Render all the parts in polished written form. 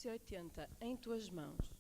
280, em tuas mãos.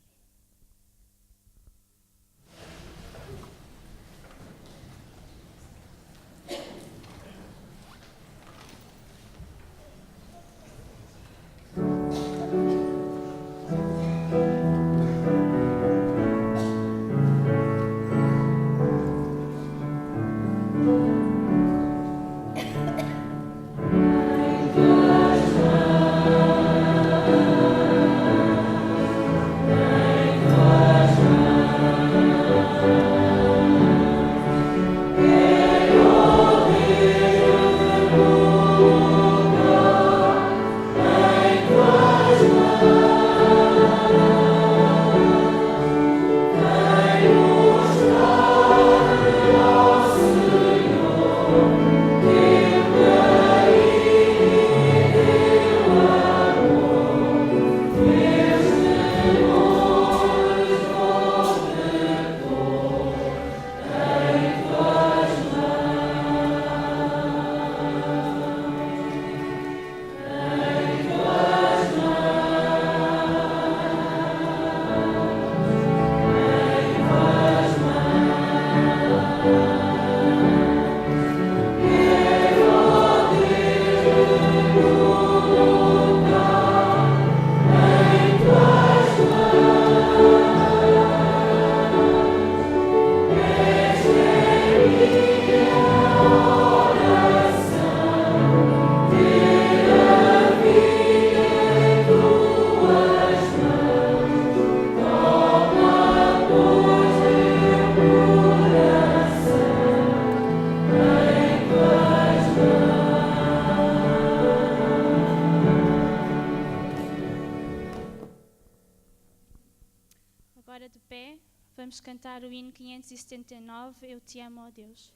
Agora de pé, vamos cantar o hino 579, Eu Te Amo, ó Deus.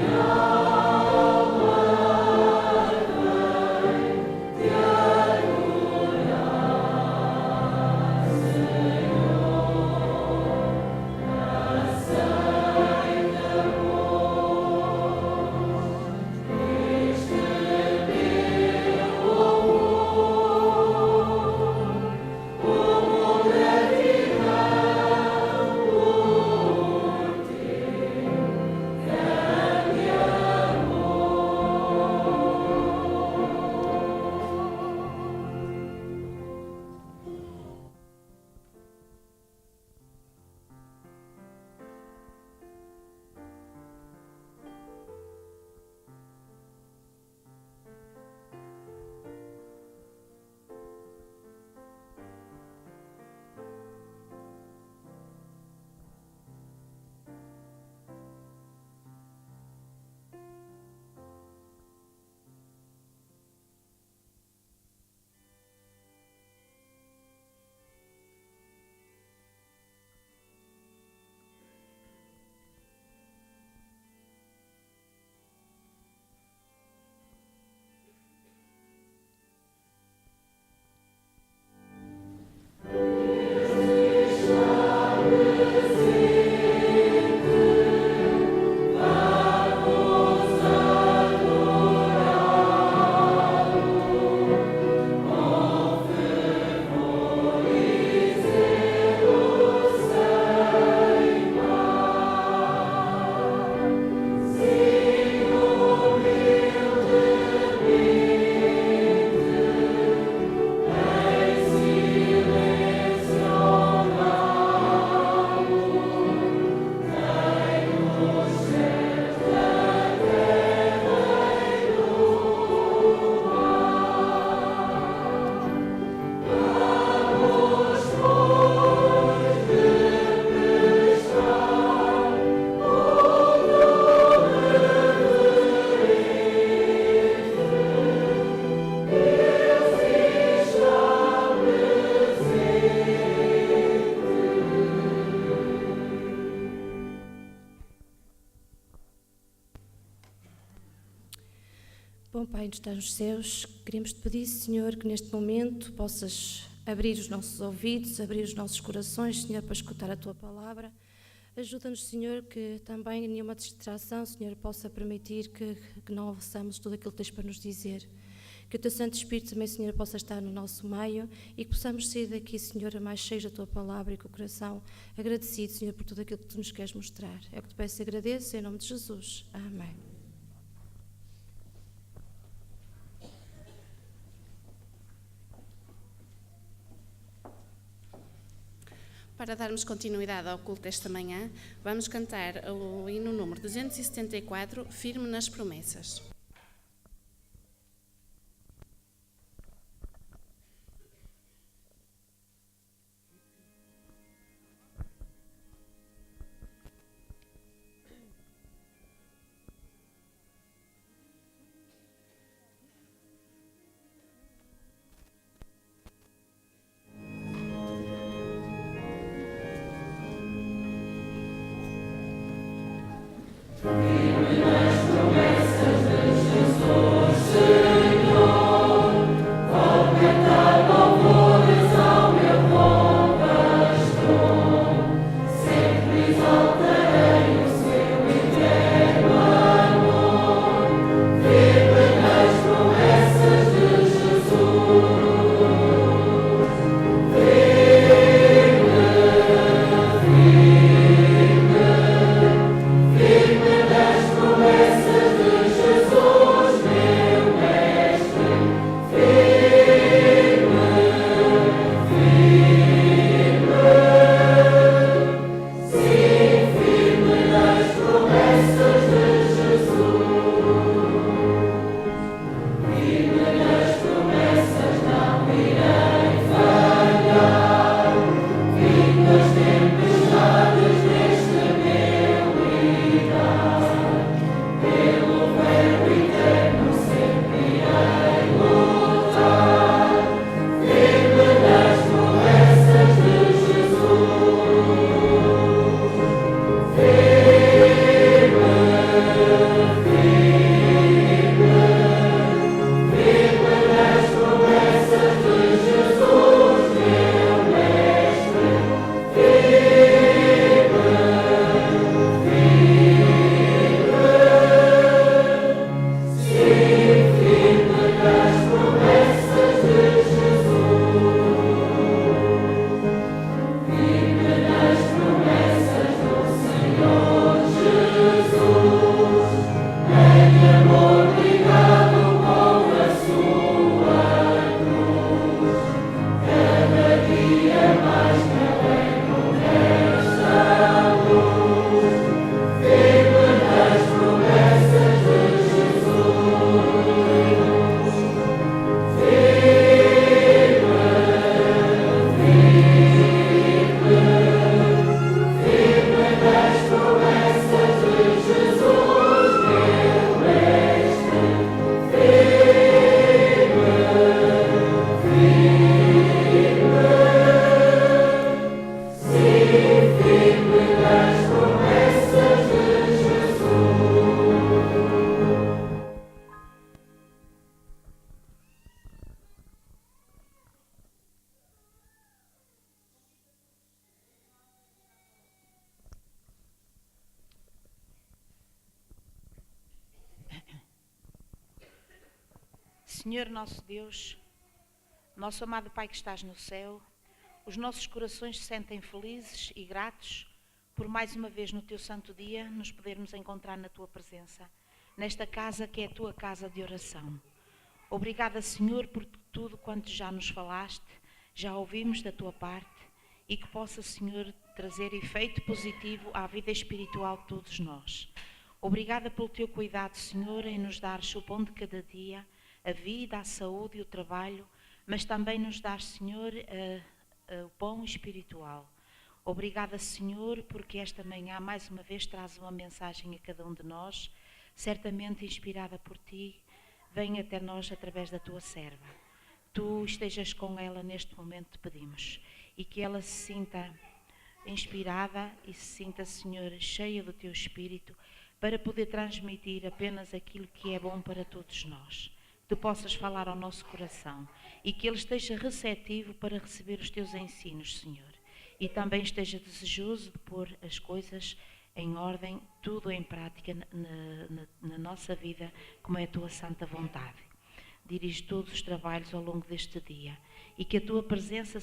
Minha alma quem está nos céus, queremos te pedir, Senhor, que neste momento possas abrir os nossos ouvidos, abrir os nossos corações, Senhor, para escutar a tua palavra. Ajuda-nos, Senhor, que também nenhuma distração, Senhor, possa permitir que não ouçamos tudo aquilo que tens para nos dizer. Que o teu Santo Espírito também, Senhor, possa estar no nosso meio e que possamos sair daqui, Senhor, mais cheios da tua palavra e com o coração agradecido, Senhor, por tudo aquilo que tu nos queres mostrar. É o que te peço e agradeço, em nome de Jesus. Amém. Para darmos continuidade ao culto desta manhã, vamos cantar o hino número 274, Firme nas Promessas. Senhor nosso Deus, nosso amado Pai que estás no céu, os nossos corações se sentem felizes e gratos por mais uma vez no teu santo dia nos podermos encontrar na tua presença, nesta casa que é a tua casa de oração. Obrigada, Senhor, por tudo quanto já nos falaste, já ouvimos da tua parte e que possa, Senhor, trazer efeito positivo à vida espiritual de todos nós. Obrigada pelo teu cuidado, Senhor, em nos dares o pão de cada dia, a vida, a saúde e o trabalho, mas também nos dar, Senhor, o pão espiritual. Obrigada, Senhor, porque esta manhã mais uma vez traz uma mensagem a cada um de nós, certamente inspirada por Ti, vem até nós através da Tua serva. Tu estejas com ela neste momento, te pedimos, e que ela se sinta inspirada e se sinta, Senhor, cheia do Teu Espírito, para poder transmitir apenas aquilo que é bom para todos nós. tu possas falar ao nosso coração e que ele esteja receptivo para receber os teus ensinos, Senhor. E também esteja desejoso de pôr as coisas em ordem, tudo em prática na nossa vida, como é a tua santa vontade. Dirige todos os trabalhos ao longo deste dia e que a tua presença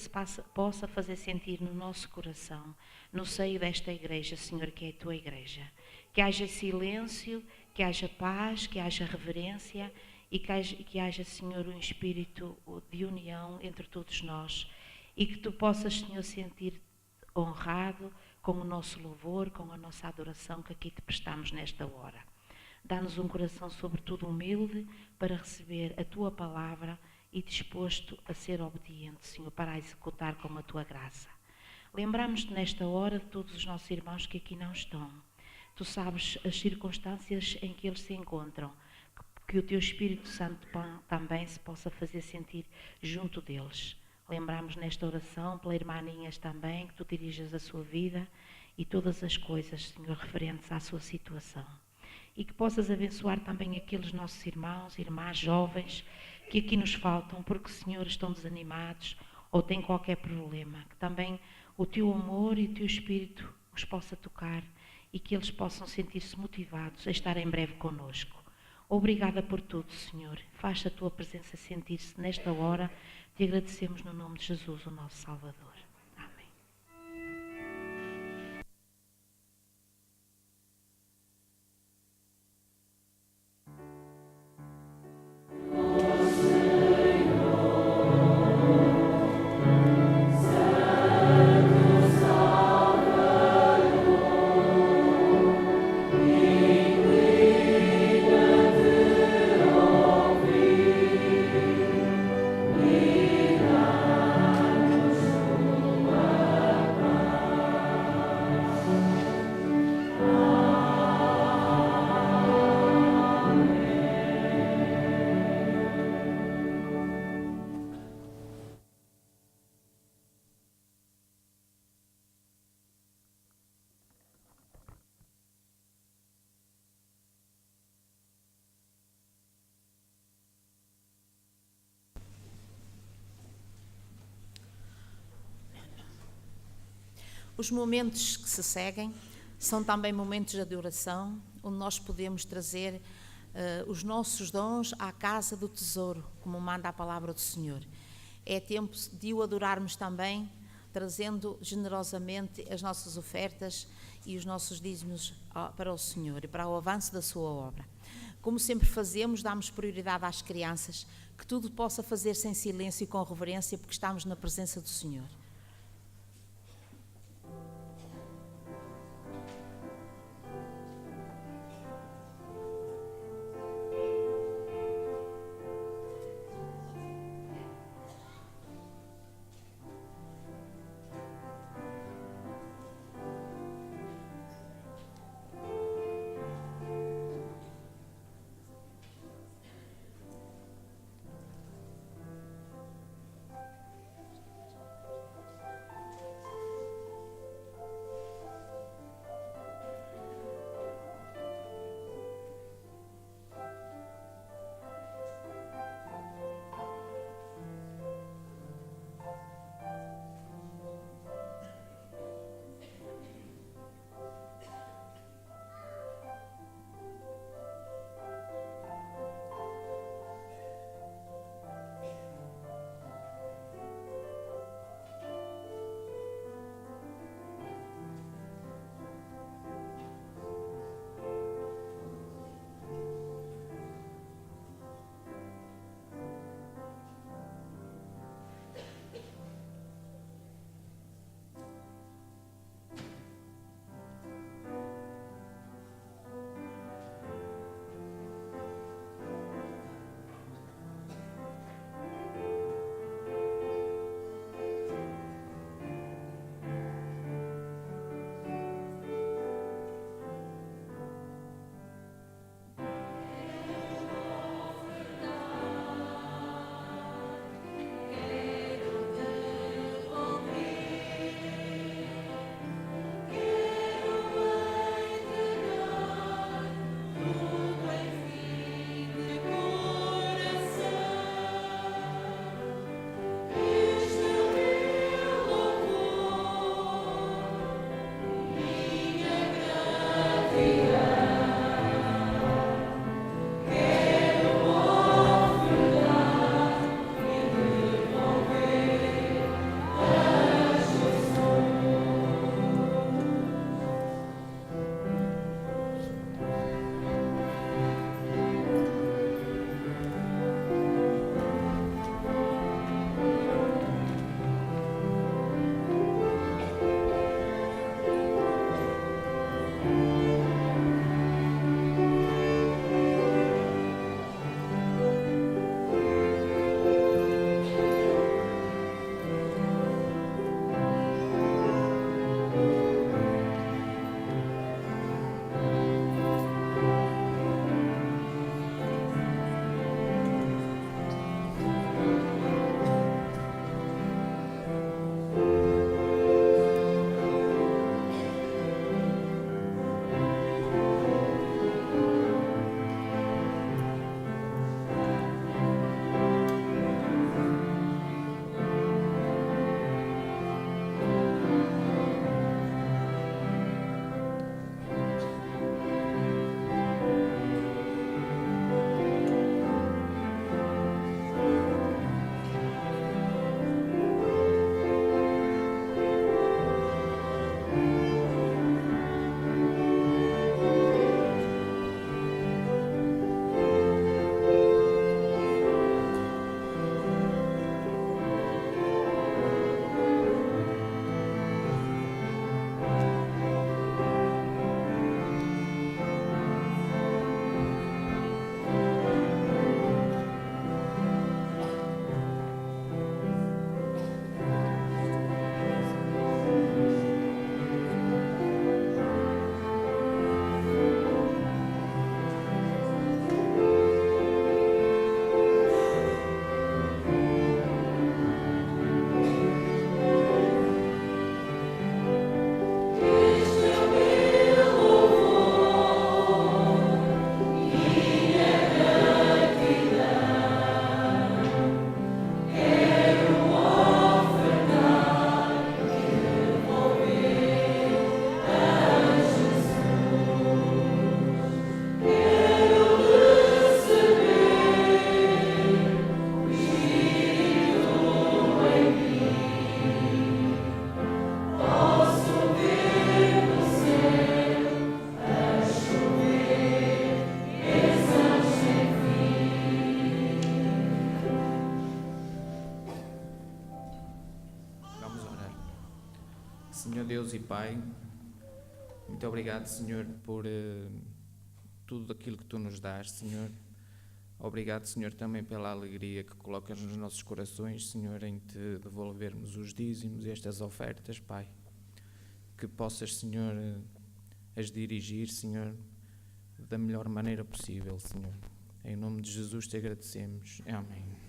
possa fazer sentir no nosso coração, no seio desta igreja, Senhor, que é a tua igreja. Que haja silêncio, que haja paz, que haja reverência e que haja, Senhor, um espírito de união entre todos nós e que tu possas, Senhor, sentir honrado com o nosso louvor, com a nossa adoração que aqui te prestamos nesta hora. Dá-nos um coração, sobretudo, humilde para receber a tua palavra e disposto a ser obediente, Senhor, para a executar com a tua graça. Lembramos-te nesta hora de todos os nossos irmãos que aqui não estão. Tu sabes as circunstâncias em que eles se encontram, que o teu Espírito Santo também se possa fazer sentir junto deles. Lembramos nesta oração pela irmã Aninhas também, que tu dirijas a sua vida e todas as coisas, Senhor, referentes à sua situação. E que possas abençoar também aqueles nossos irmãos, irmãs, jovens, que aqui nos faltam, porque, Senhor, estão desanimados ou têm qualquer problema. Que também o teu amor e o teu Espírito os possa tocar e que eles possam sentir-se motivados a estar em breve conosco. Obrigada por tudo, Senhor. Faz a tua presença sentir-se nesta hora. Te agradecemos no nome de Jesus, o nosso Salvador. Amém. Os momentos que se seguem são também momentos de adoração, onde nós podemos trazer os nossos dons à casa do tesouro, como manda a palavra do Senhor. É tempo de o adorarmos também, trazendo generosamente as nossas ofertas e os nossos dízimos para o Senhor e para o avanço da sua obra. Como sempre fazemos, damos prioridade às crianças, que tudo possa fazer-se em silêncio e com reverência, porque estamos na presença do Senhor. Senhor Deus e Pai, muito obrigado, Senhor, por tudo aquilo que Tu nos dás, Senhor. Obrigado, Senhor, também pela alegria que colocas nos nossos corações, Senhor, em Te devolvermos os dízimos e estas ofertas, Pai. Que possas, Senhor, as dirigir, Senhor, da melhor maneira possível, Senhor. Em nome de Jesus Te agradecemos. Amém.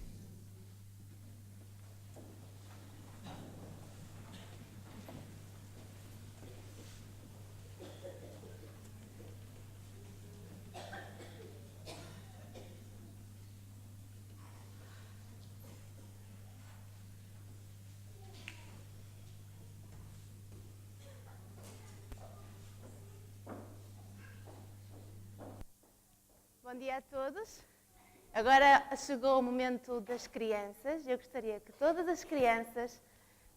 Bom dia a todos. Agora chegou o momento das crianças. Eu gostaria que todas as crianças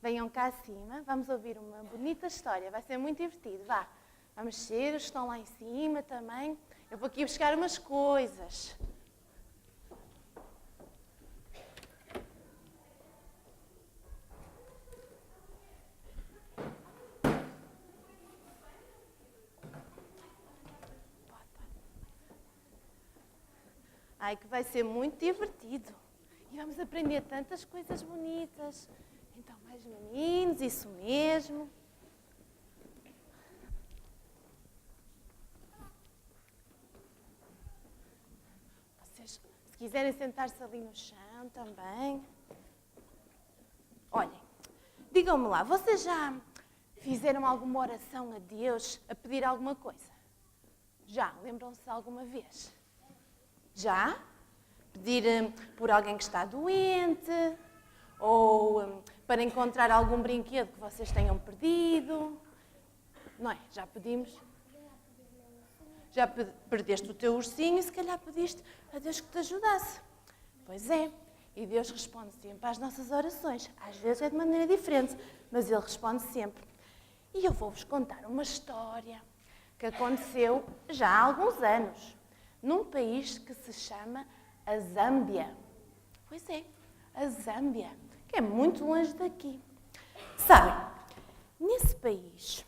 venham cá acima. Vamos ouvir uma bonita história. Vai ser muito divertido. Vá, vamos ser, estão lá em cima também. Eu vou aqui buscar umas coisas. Ai, que vai ser muito divertido. E vamos aprender tantas coisas bonitas. Então, mais meninos, isso mesmo. Vocês, se quiserem sentar-se ali no chão também. Olhem, digam-me lá, vocês já fizeram alguma oração a Deus a pedir alguma coisa? Já? Lembram-se de alguma vez? Já? Pedir por alguém que está doente, ou para encontrar algum brinquedo que vocês tenham perdido. Não é? Já pedimos? Já perdeste o teu ursinho e se calhar pediste a Deus que te ajudasse. Pois é, e Deus responde sempre às nossas orações. Às vezes é de maneira diferente, mas Ele responde sempre. E eu vou-vos contar uma história que aconteceu já há alguns anos, num país que se chama a Zâmbia. Pois é, a Zâmbia, que é muito longe daqui. Sabem, nesse país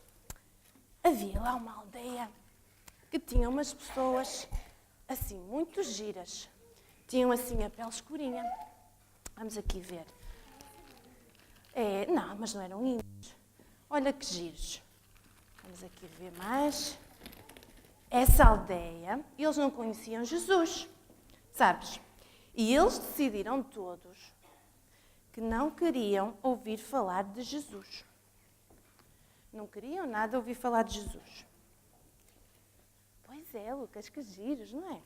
havia lá uma aldeia que tinha umas pessoas assim, muito giras. Tinham assim a pele escurinha. Vamos aqui ver. Não, mas não eram índios. Olha que giros. Vamos aqui ver mais. Essa aldeia, eles não conheciam Jesus, sabes? E eles decidiram todos que não queriam ouvir falar de Jesus. Não queriam nada ouvir falar de Jesus. Pois é, Lucas, que giros, não é?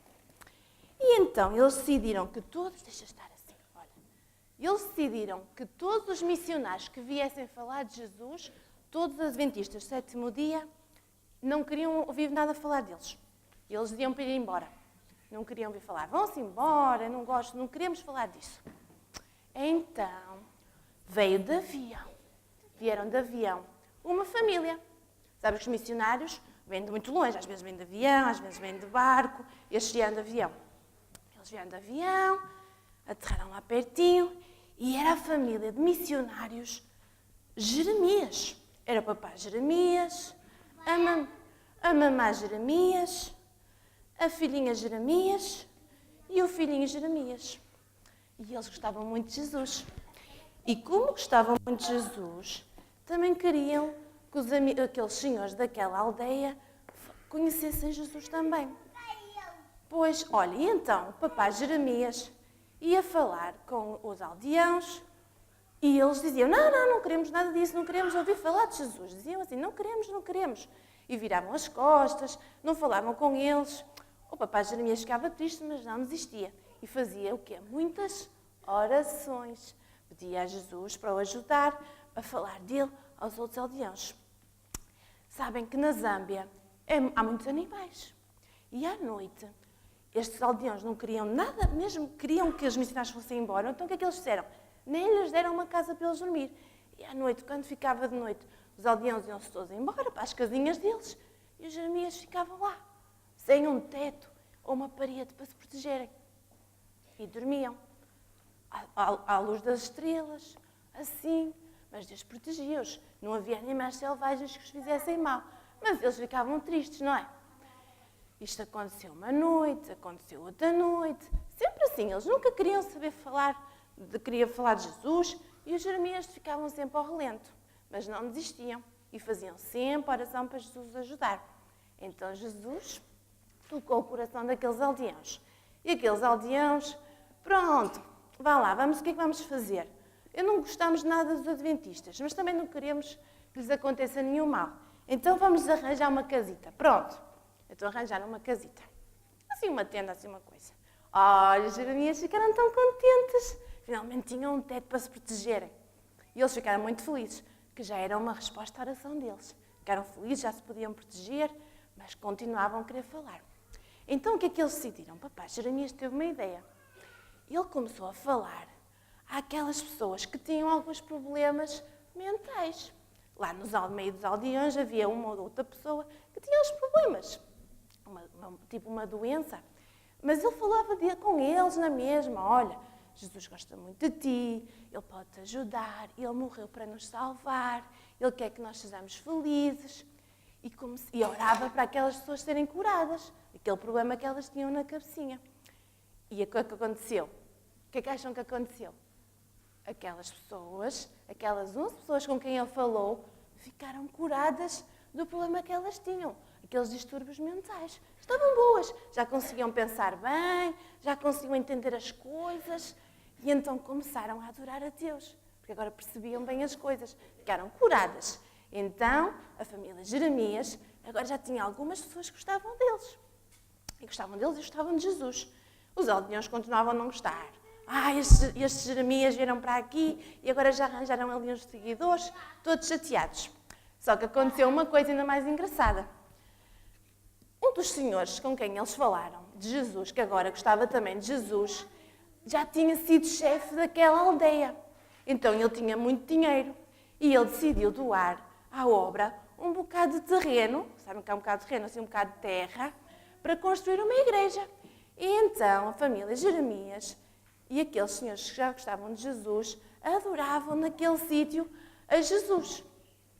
E então eles decidiram que todos... Deixa estar assim, olha. Eles decidiram que todos os missionários que viessem falar de Jesus, todos os adventistas do sétimo dia, não queriam ouvir nada falar deles. Eles deviam ir embora. Não queriam ouvir falar. Vão-se embora, não gosto, não queremos falar disso. Então, veio de avião. Vieram de avião uma família. Sabes que os missionários vêm de muito longe. Às vezes vêm de avião, às vezes vêm de barco. Estes vieram de avião. Eles vieram de avião, aterraram lá pertinho e era a família de missionários Jeremias. Era o papá Jeremias, a mamã Jeremias, a filhinha Jeremias e o filhinho Jeremias. E eles gostavam muito de Jesus. E como gostavam muito de Jesus, também queriam que aqueles senhores daquela aldeia conhecessem Jesus também. Pois, olha, e então o papá Jeremias ia falar com os aldeãos e eles diziam, não queremos nada disso, não queremos ouvir falar de Jesus. Diziam assim, não queremos. E viravam as costas, não falavam com eles. O papá Jeremias ficava triste, mas não desistia. E fazia o quê? Muitas orações. Pedia a Jesus para o ajudar a falar dele aos outros aldeãos. Sabem que na Zâmbia há muitos animais. E à noite, estes aldeãos não queriam nada, mesmo queriam que os missionários fossem embora. Então o que é que eles fizeram? Nem lhes deram uma casa para eles dormir. E à noite, quando ficava de noite, os aldeãos iam-se todos embora para as casinhas deles. E os Jeremias ficavam lá, sem um teto ou uma parede para se protegerem. E dormiam à luz das estrelas, assim, mas Deus protegia-os. Não havia animais selvagens que os fizessem mal. Mas eles ficavam tristes, não é? Isto aconteceu uma noite, aconteceu outra noite. Sempre assim, eles nunca queriam saber queriam falar de Jesus e os Jeremias ficavam sempre ao relento. Mas não desistiam e faziam sempre oração para Jesus os ajudar. Então Jesus tocou o coração daqueles aldeãos. E aqueles aldeãos, pronto, vá lá, o que é que vamos fazer? Eu não gostamos nada dos adventistas, mas também não queremos que lhes aconteça nenhum mal. Então vamos arranjar uma casita. Pronto. Então arranjaram uma casita. Assim uma tenda, assim uma coisa. Olha, os Jeremias ficaram tão contentes. Finalmente tinham um teto para se protegerem. E eles ficaram muito felizes, que já era uma resposta à oração deles. Ficaram felizes, já se podiam proteger, mas continuavam a querer falar. Então o que é que eles decidiram? Papá, Jeremias teve uma ideia. Ele começou a falar àquelas pessoas que tinham alguns problemas mentais. Lá no meio dos aldeões havia uma ou outra pessoa que tinha os problemas. Tipo uma doença. Mas ele falava com eles na mesma. Olha, Jesus gosta muito de ti, Ele pode te ajudar, Ele morreu para nos salvar, Ele quer que nós sejamos felizes. E orava para aquelas pessoas serem curadas, aquele problema que elas tinham na cabecinha. E o que aconteceu? O que é que acham que aconteceu? Aquelas pessoas, aquelas 11 pessoas com quem ele falou, ficaram curadas do problema que elas tinham. Aqueles distúrbios mentais. Estavam boas, já conseguiam pensar bem, já conseguiam entender as coisas. E então começaram a adorar a Deus, porque agora percebiam bem as coisas. Ficaram curadas. Então, a família Jeremias agora já tinha algumas pessoas que gostavam deles. E gostavam de Jesus. Os aldeões continuavam a não gostar. Estes Jeremias vieram para aqui e agora já arranjaram ali uns seguidores, todos chateados. Só que aconteceu uma coisa ainda mais engraçada. Um dos senhores com quem eles falaram de Jesus, que agora gostava também de Jesus, já tinha sido chefe daquela aldeia. Então ele tinha muito dinheiro e ele decidiu doar à obra um bocado de terreno, sabem que é um bocado de terreno, assim um bocado de terra, para construir uma igreja. E então a família Jeremias e aqueles senhores que já gostavam de Jesus adoravam naquele sítio a Jesus.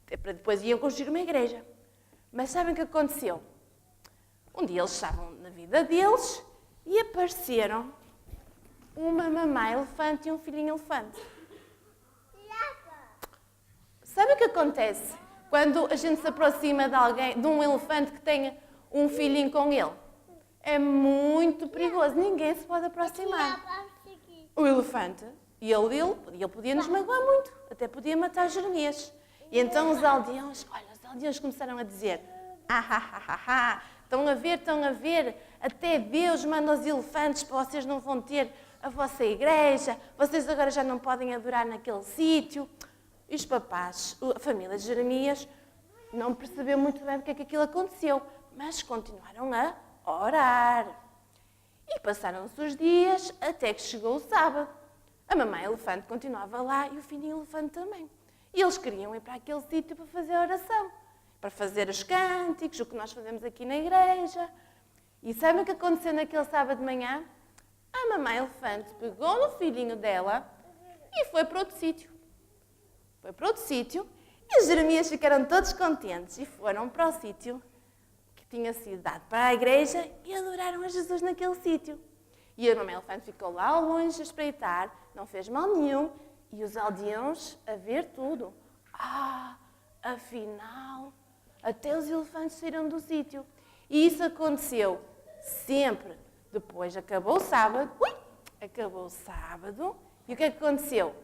Para depois iam construir uma igreja. Mas sabem o que aconteceu? Um dia eles estavam na vida deles e apareceram uma mamã elefante e um filhinho elefante. Sabe o que acontece quando a gente se aproxima de alguém, de um elefante que tenha um filhinho com ele? É muito perigoso, ninguém se pode aproximar. O elefante, ele podia nos magoar muito, até podia matar Jeremias. E então os aldeões começaram a dizer, estão a ver, até Deus manda os elefantes para vocês não vão ter a vossa igreja, vocês agora já não podem adorar naquele sítio. E os papás, a família de Jeremias, não percebeu muito bem porque é que aquilo aconteceu, mas continuaram a orar. E passaram-se os dias até que chegou o sábado. A mamãe elefante continuava lá e o filhinho elefante também. E eles queriam ir para aquele sítio para fazer a oração, para fazer os cânticos, o que nós fazemos aqui na igreja. E sabem o que aconteceu naquele sábado de manhã? A mamãe elefante pegou no filhinho dela e foi para outro sítio. E os Jeremias ficaram todos contentes e foram para o sítio que tinha sido dado para a igreja e adoraram a Jesus naquele sítio. E a mamãe elefante ficou lá ao longe a espreitar, não fez mal nenhum, e os aldeões a ver tudo. Afinal, até os elefantes saíram do sítio. E isso aconteceu sempre. Depois acabou o sábado, e o que é que aconteceu?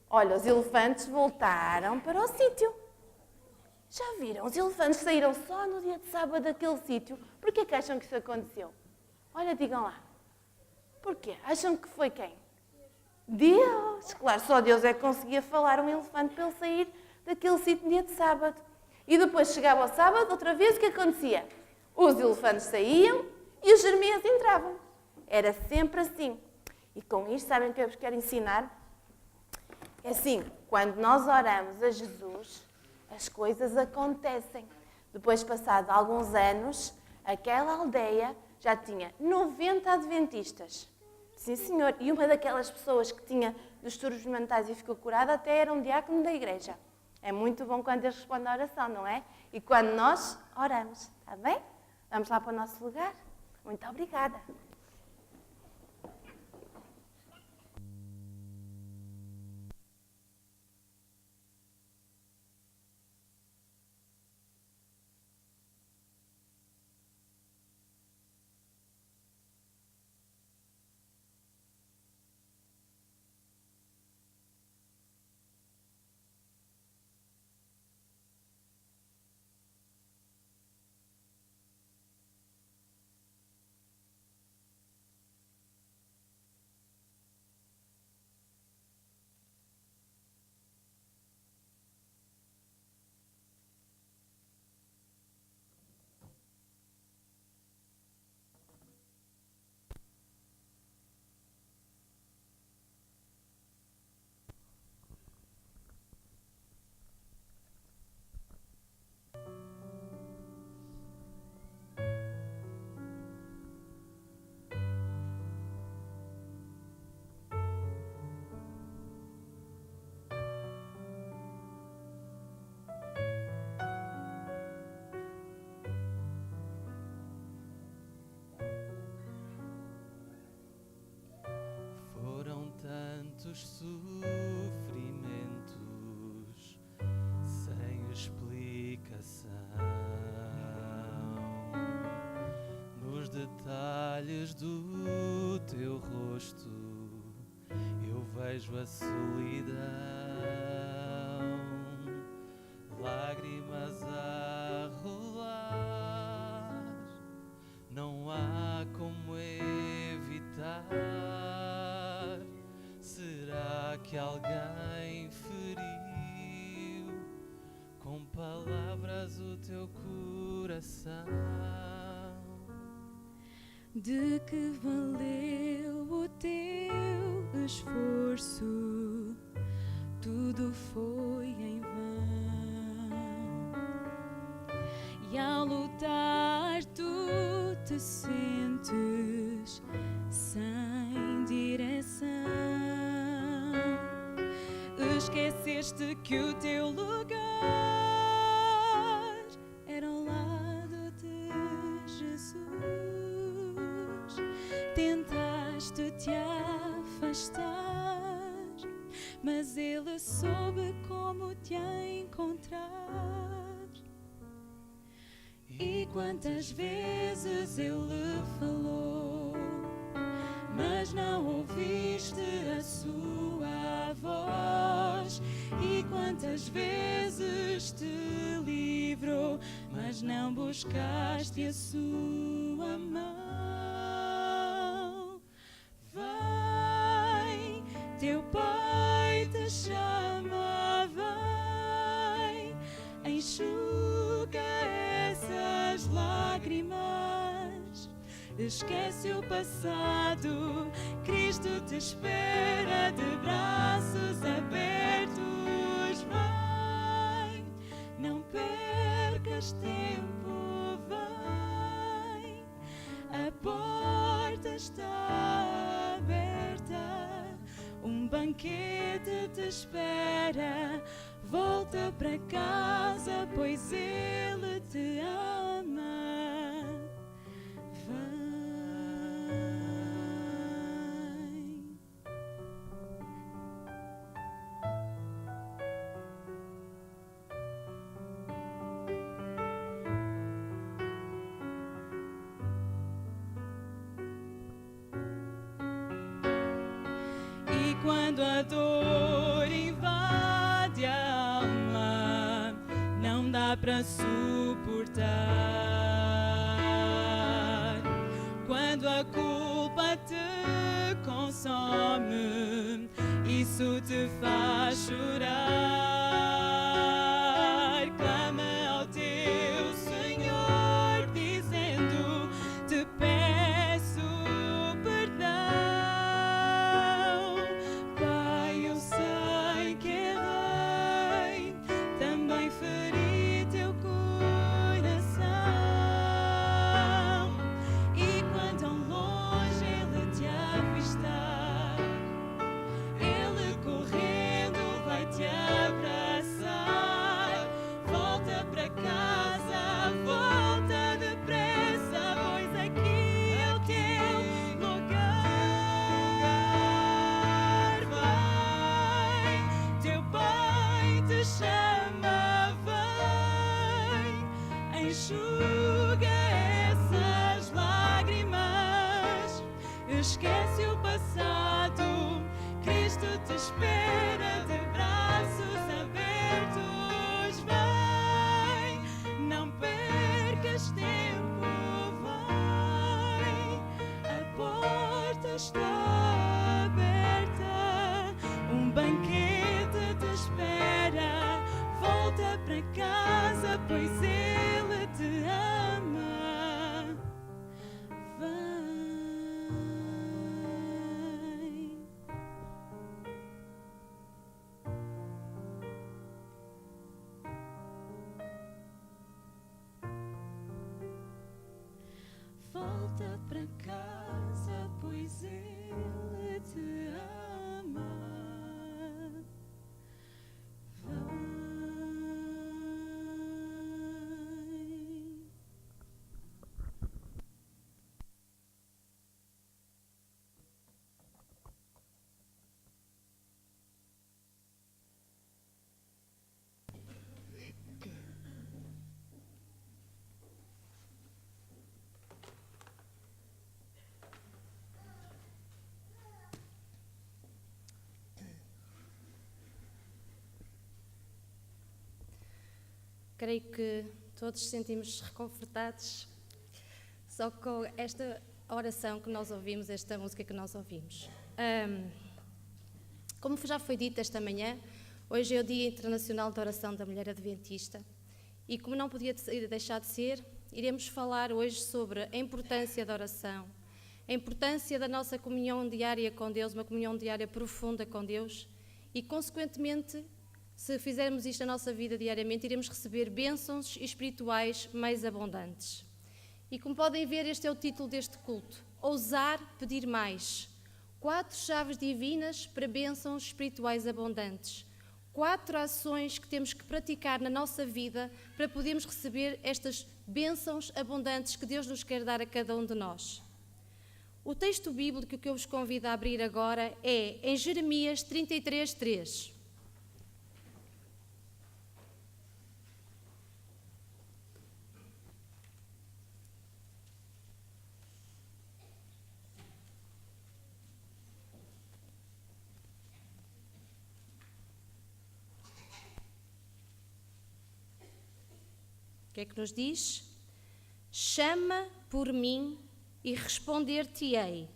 Olha, os elefantes voltaram para o sítio. Já viram? Os elefantes saíram só no dia de sábado daquele sítio. Por que acham que isso aconteceu? Olha, digam lá. Porquê? Acham que foi quem? Deus! Claro, só Deus é que conseguia falar um elefante para ele sair daquele sítio no dia de sábado. E depois chegava ao sábado, outra vez, o que acontecia? Os elefantes saíam e os Jeremias entravam. Era sempre assim. E com isto, sabem o que eu vos quero ensinar? É assim, quando nós oramos a Jesus, as coisas acontecem. Depois, passado alguns anos, aquela aldeia já tinha 90 adventistas. Sim, senhor. E uma daquelas pessoas que tinha distúrbios mentais e ficou curada até era um diácono da igreja. É muito bom quando Deus responde à oração, não é? E quando nós oramos, está bem? Vamos lá para o nosso lugar. Muito obrigada. Tantos sofrimentos sem explicação, nos detalhes do teu rosto eu vejo a solidão, lágrimas a rolar, não há como evitar. Será que alguém feriu com palavras o teu coração? De que valeu o teu esforço? Tudo foi em vão. E ao lutar tu te sentes sem direção. Esqueceste que o teu lugar era ao lado de Jesus. Tentaste te afastar, mas Ele soube como te encontrar. E quantas vezes Ele falou, mas não ouviste a sua voz. E quantas vezes te livrou, mas não buscaste a sua mão. Vai, teu Pai te chama, vai, enxuga essas lágrimas. Esquece o passado, Cristo te espera de braços abertos. Vai, não percas tempo, vai, a porta está aberta, um banquete te espera. Volta para casa, pois Ele te ama. Quando a dor invade a alma, não dá para suportar. Quando a culpa te consome, isso te faz chorar. Clama ao teu Senhor, dizendo: te peço perdão. Está está aberta, um banquete te espera. Volta para casa, pois Ele te ama. Vai. Volta para casa, pois Ele te ama. Vai. Creio que todos nos sentimos reconfortados só com esta oração que nós ouvimos, esta música que nós ouvimos. Como já foi dito esta manhã, hoje é o Dia Internacional da Oração da Mulher Adventista e, como não podia deixar de ser, iremos falar hoje sobre a importância da oração, a importância da nossa comunhão diária com Deus, uma comunhão diária profunda com Deus e, consequentemente, se fizermos isto na nossa vida diariamente, iremos receber bênçãos espirituais mais abundantes. E como podem ver, este é o título deste culto: Ousar pedir mais. 4 chaves divinas para bênçãos espirituais abundantes. 4 ações que temos que praticar na nossa vida para podermos receber estas bênçãos abundantes que Deus nos quer dar a cada um de nós. O texto bíblico que eu vos convido a abrir agora é em Jeremias 33:3. O que é que nos diz? Chama por mim e responder-te-ei,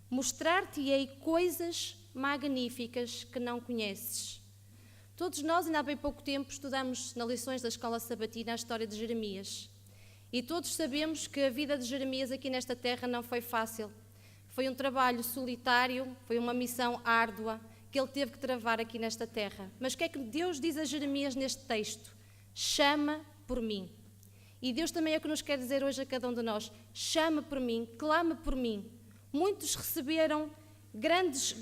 mostrar-te-ei coisas magníficas que não conheces. Todos nós, ainda há bem pouco tempo, estudamos nas lições da Escola Sabatina a história de Jeremias. E todos sabemos que a vida de Jeremias aqui nesta terra não foi fácil. Foi um trabalho solitário, foi uma missão árdua que ele teve que travar aqui nesta terra. Mas o que é que Deus diz a Jeremias neste texto? Chama por mim. E Deus também é o que nos quer dizer hoje a cada um de nós: chama por mim, clama por mim. Muitos receberam grandes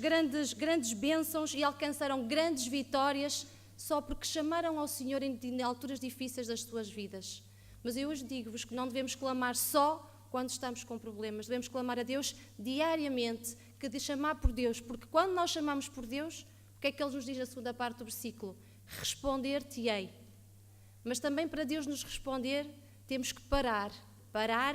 bênçãos e alcançaram grandes vitórias só porque chamaram ao Senhor em alturas difíceis das suas vidas. Mas eu hoje digo-vos que não devemos clamar só quando estamos com problemas, devemos clamar a Deus diariamente, que de chamar por Deus, porque quando nós chamamos por Deus, o que é que Ele nos diz na segunda parte do versículo? Responder-te-ei. Mas também para Deus nos responder, temos que parar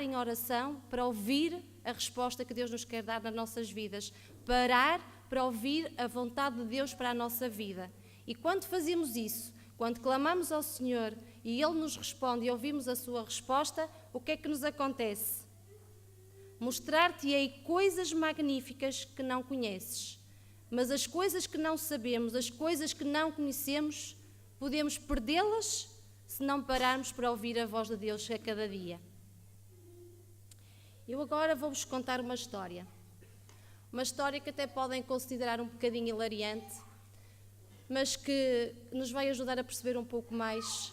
em oração para ouvir a resposta que Deus nos quer dar nas nossas vidas, parar para ouvir a vontade de Deus para a nossa vida. E quando fazemos isso, quando clamamos ao Senhor e Ele nos responde e ouvimos a sua resposta, o que é que nos acontece? Mostrar-te-ei coisas magníficas que não conheces. Mas as coisas que não sabemos, as coisas que não conhecemos, podemos perdê-las se não pararmos para ouvir a voz de Deus a cada dia. Eu agora vou-vos contar uma história que até podem considerar um bocadinho hilariante, mas que nos vai ajudar a perceber um pouco mais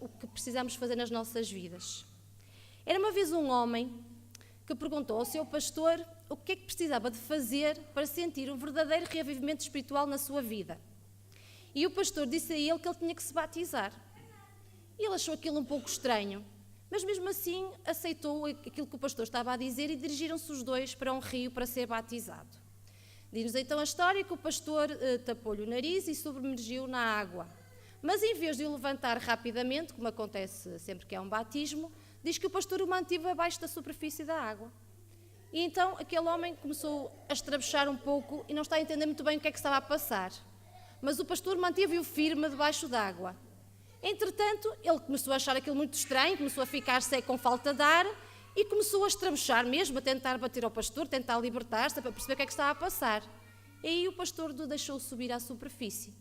o que precisamos fazer nas nossas vidas. Era uma vez um homem que perguntou ao seu pastor o que é que precisava de fazer para sentir um verdadeiro reavivamento espiritual na sua vida. E o pastor disse a ele que ele tinha que se batizar. E ele achou aquilo um pouco estranho, mas mesmo assim aceitou aquilo que o pastor estava a dizer e dirigiram-se os dois para um rio para ser batizado. Diz-nos então a história que o pastor tapou-lhe o nariz e submergiu na água. Mas em vez de o levantar rapidamente, como acontece sempre que há um batismo, diz que o pastor o manteve abaixo da superfície da água. E então aquele homem começou a estrabuchar um pouco e não está a entender muito bem o que é que estava a passar. Mas o pastor manteve-o firme debaixo d'água. Entretanto, ele começou a achar aquilo muito estranho, começou a ficar seco com falta de ar e começou a estramuchar mesmo, a tentar bater ao pastor, tentar libertar-se, para perceber o que é que estava a passar. E aí o pastor o deixou subir à superfície.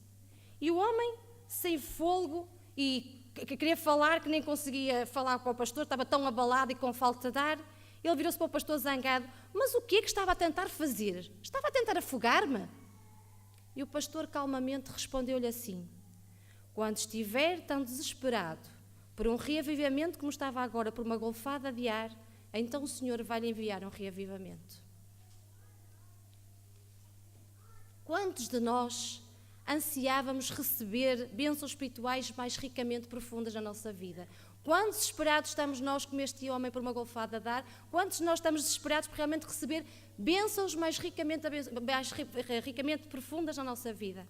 E o homem, sem fôlego, e que queria falar, que nem conseguia falar com o pastor, estava tão abalado e com falta de ar, ele virou-se para o pastor zangado: mas o que é que estava a tentar fazer? Estava a tentar afogar-me? E o pastor calmamente respondeu-lhe assim: quando estiver tão desesperado por um reavivamento como estava agora por uma golfada de ar, então o Senhor vai lhe enviar um reavivamento. Quantos de nós ansiávamos receber bênçãos espirituais mais ricamente profundas na nossa vida? Quantos desesperados estamos nós, como este homem, por uma golfada de ar? Quantos de nós estamos desesperados por realmente receber bênçãos mais ricamente profundas na nossa vida?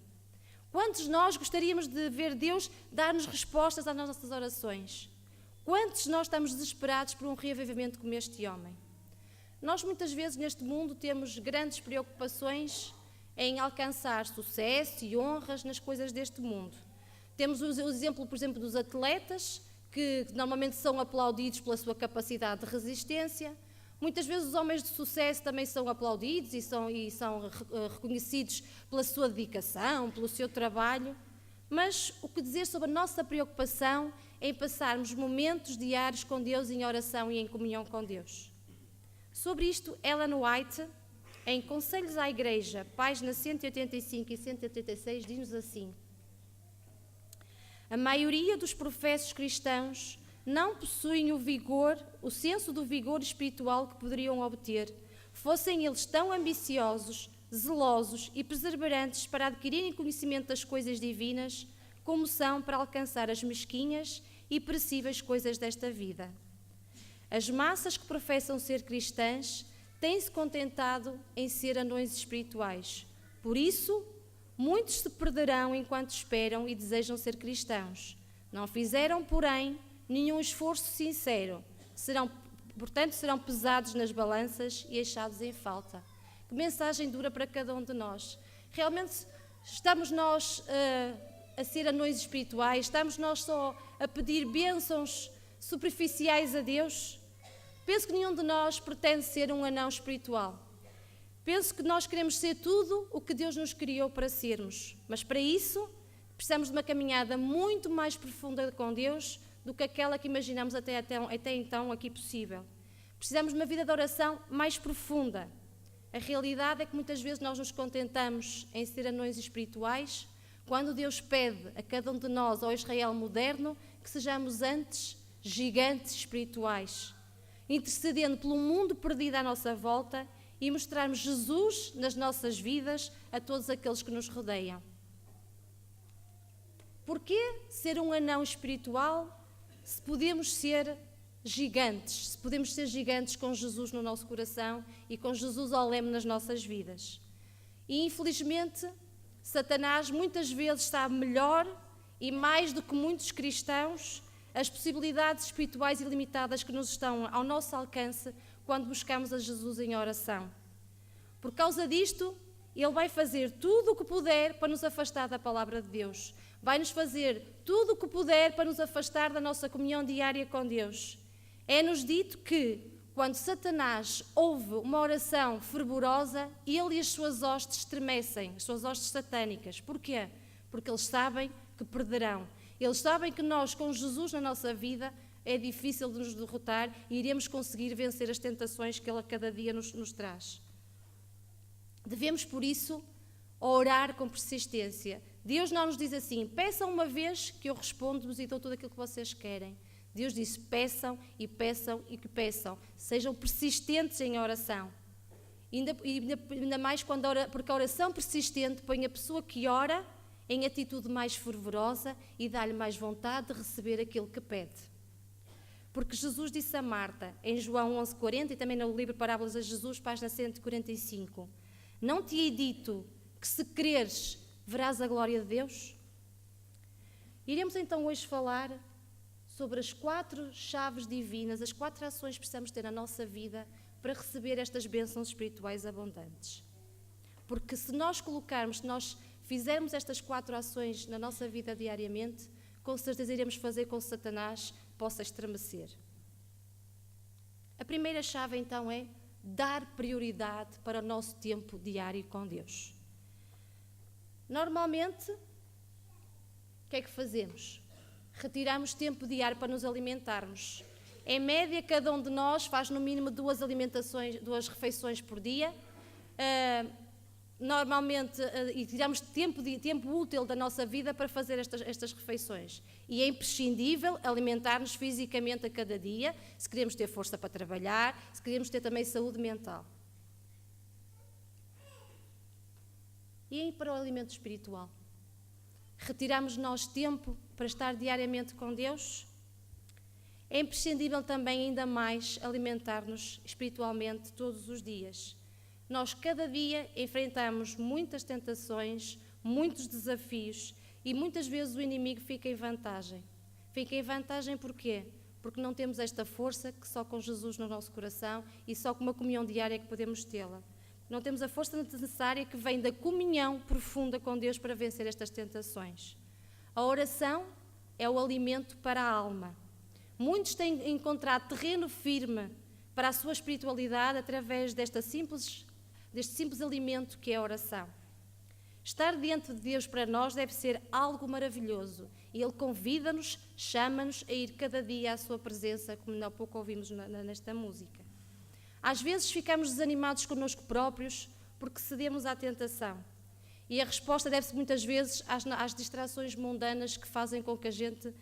Quantos de nós gostaríamos de ver Deus dar-nos respostas às nossas orações? Quantos de nós estamos desesperados por um reavivamento como este homem? Nós muitas vezes neste mundo temos grandes preocupações em alcançar sucesso e honras nas coisas deste mundo. Temos o exemplo, por exemplo, dos atletas, que normalmente são aplaudidos pela sua capacidade de resistência. Muitas vezes os homens de sucesso também são aplaudidos e são reconhecidos pela sua dedicação, pelo seu trabalho. Mas o que dizer sobre a nossa preocupação em passarmos momentos diários com Deus em oração e em comunhão com Deus? Sobre isto, Ellen White, em Conselhos à Igreja, páginas 185 e 186, diz-nos assim: a maioria dos professos cristãos não possuem o senso do vigor espiritual que poderiam obter, fossem eles tão ambiciosos, zelosos e perseverantes para adquirirem conhecimento das coisas divinas, como são para alcançar as mesquinhas e perecíveis coisas desta vida. As massas que professam ser cristãs têm-se contentado em ser anões espirituais. Por isso, muitos se perderão enquanto esperam e desejam ser cristãos. Não fizeram, porém, nenhum esforço sincero. Portanto, serão pesados nas balanças e achados em falta. Que mensagem dura para cada um de nós. Realmente estamos nós a ser anões espirituais? Estamos nós só a pedir bênçãos superficiais a Deus? Penso que nenhum de nós pretende ser um anão espiritual. Penso que nós queremos ser tudo o que Deus nos criou para sermos. Mas para isso, precisamos de uma caminhada muito mais profunda com Deus do que aquela que imaginamos até então aqui possível. Precisamos de uma vida de oração mais profunda. A realidade é que muitas vezes nós nos contentamos em ser anões espirituais, quando Deus pede a cada um de nós, ao Israel moderno, que sejamos antes gigantes espirituais, intercedendo pelo mundo perdido à nossa volta e mostrarmos Jesus nas nossas vidas a todos aqueles que nos rodeiam. Porquê ser um anão espiritual se podemos ser gigantes, se podemos ser gigantes com Jesus no nosso coração e com Jesus ao leme nas nossas vidas? E infelizmente, Satanás muitas vezes sabe melhor e mais do que muitos cristãos as possibilidades espirituais ilimitadas que nos estão ao nosso alcance quando buscamos a Jesus em oração. Por causa disto, Ele vai fazer tudo o que puder para nos afastar da palavra de Deus. Vai-nos fazer tudo o que puder para nos afastar da nossa comunhão diária com Deus. É-nos dito que, quando Satanás ouve uma oração fervorosa, ele e as suas hostes estremecem, as suas hostes satânicas. Porquê? Porque eles sabem que perderão. Eles sabem que nós, com Jesus na nossa vida, é difícil de nos derrotar e iremos conseguir vencer as tentações que Ele a cada dia nos traz. Devemos, por isso, orar com persistência. Deus não nos diz assim: peçam uma vez que eu respondo-vos e dou tudo aquilo que vocês querem. Deus disse: peçam e peçam e que peçam. Sejam persistentes em oração. Ainda mais porque a oração persistente põe a pessoa que ora em atitude mais fervorosa e dá-lhe mais vontade de receber aquilo que pede. Porque Jesus disse a Marta, em João 11:40 e também no livro Parábolas a Jesus, página 145, não te hei dito que se creres verás a glória de Deus? Iremos então hoje falar sobre as 4 chaves divinas, as 4 ações que precisamos ter na nossa vida para receber estas bênçãos espirituais abundantes. Porque se nós fizermos estas 4 ações na nossa vida diariamente, com certeza iremos fazer com que Satanás possa estremecer. A primeira chave, então, é dar prioridade para o nosso tempo diário com Deus. Normalmente, o que é que fazemos? Retiramos tempo diário para nos alimentarmos. Em média, cada um de nós faz no mínimo 2 refeições por dia. Normalmente, e tiramos tempo útil da nossa vida para fazer estas refeições. E é imprescindível alimentar-nos fisicamente a cada dia, se queremos ter força para trabalhar, se queremos ter também saúde mental. E para o alimento espiritual? Retiramos nós tempo para estar diariamente com Deus? É imprescindível também ainda mais alimentar-nos espiritualmente todos os dias. Nós cada dia enfrentamos muitas tentações, muitos desafios e muitas vezes o inimigo fica em vantagem. Fica em vantagem porquê? Porque não temos esta força que só com Jesus no nosso coração e só com uma comunhão diária que podemos tê-la. Não temos a força necessária que vem da comunhão profunda com Deus para vencer estas tentações. A oração é o alimento para a alma. Muitos têm encontrado terreno firme para a sua espiritualidade através deste simples alimento que é a oração. Estar diante de Deus para nós deve ser algo maravilhoso e Ele convida-nos, chama-nos a ir cada dia à sua presença, como há pouco ouvimos nesta música. Às vezes ficamos desanimados connosco próprios porque cedemos à tentação e a resposta deve-se muitas vezes às distrações mundanas que fazem com que a gente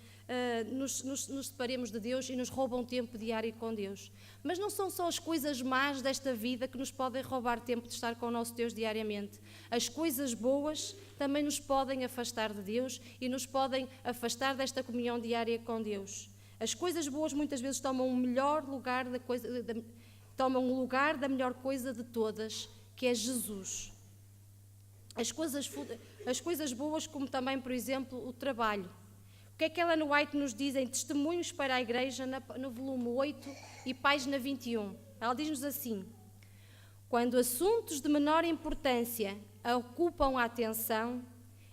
nos separemos de Deus e nos roubam tempo diário com Deus. Mas não são só as coisas más desta vida que nos podem roubar tempo de estar com o nosso Deus diariamente. As coisas boas também nos podem afastar de Deus e nos podem afastar desta comunhão diária com Deus. As coisas boas muitas vezes tomam o melhor lugar tomam o lugar da melhor coisa de todas, que é Jesus. As coisas boas, como também, por exemplo, o trabalho. O que é que Ellen White nos diz em Testemunhos para a Igreja, no volume 8 e página 21? Ela diz-nos assim: quando assuntos de menor importância ocupam a atenção,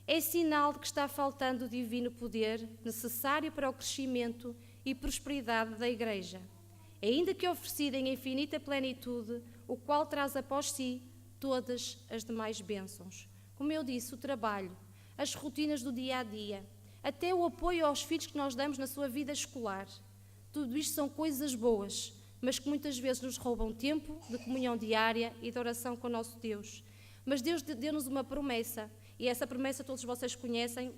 é sinal de que está faltando o divino poder necessário para o crescimento e prosperidade da Igreja, ainda que oferecida em infinita plenitude, o qual traz após si todas as demais bênçãos. Como eu disse, o trabalho, as rotinas do dia a dia, até o apoio aos filhos que nós damos na sua vida escolar. Tudo isto são coisas boas, mas que muitas vezes nos roubam tempo de comunhão diária e de oração com o nosso Deus. Mas Deus deu-nos uma promessa, e essa promessa todos vocês conhecem,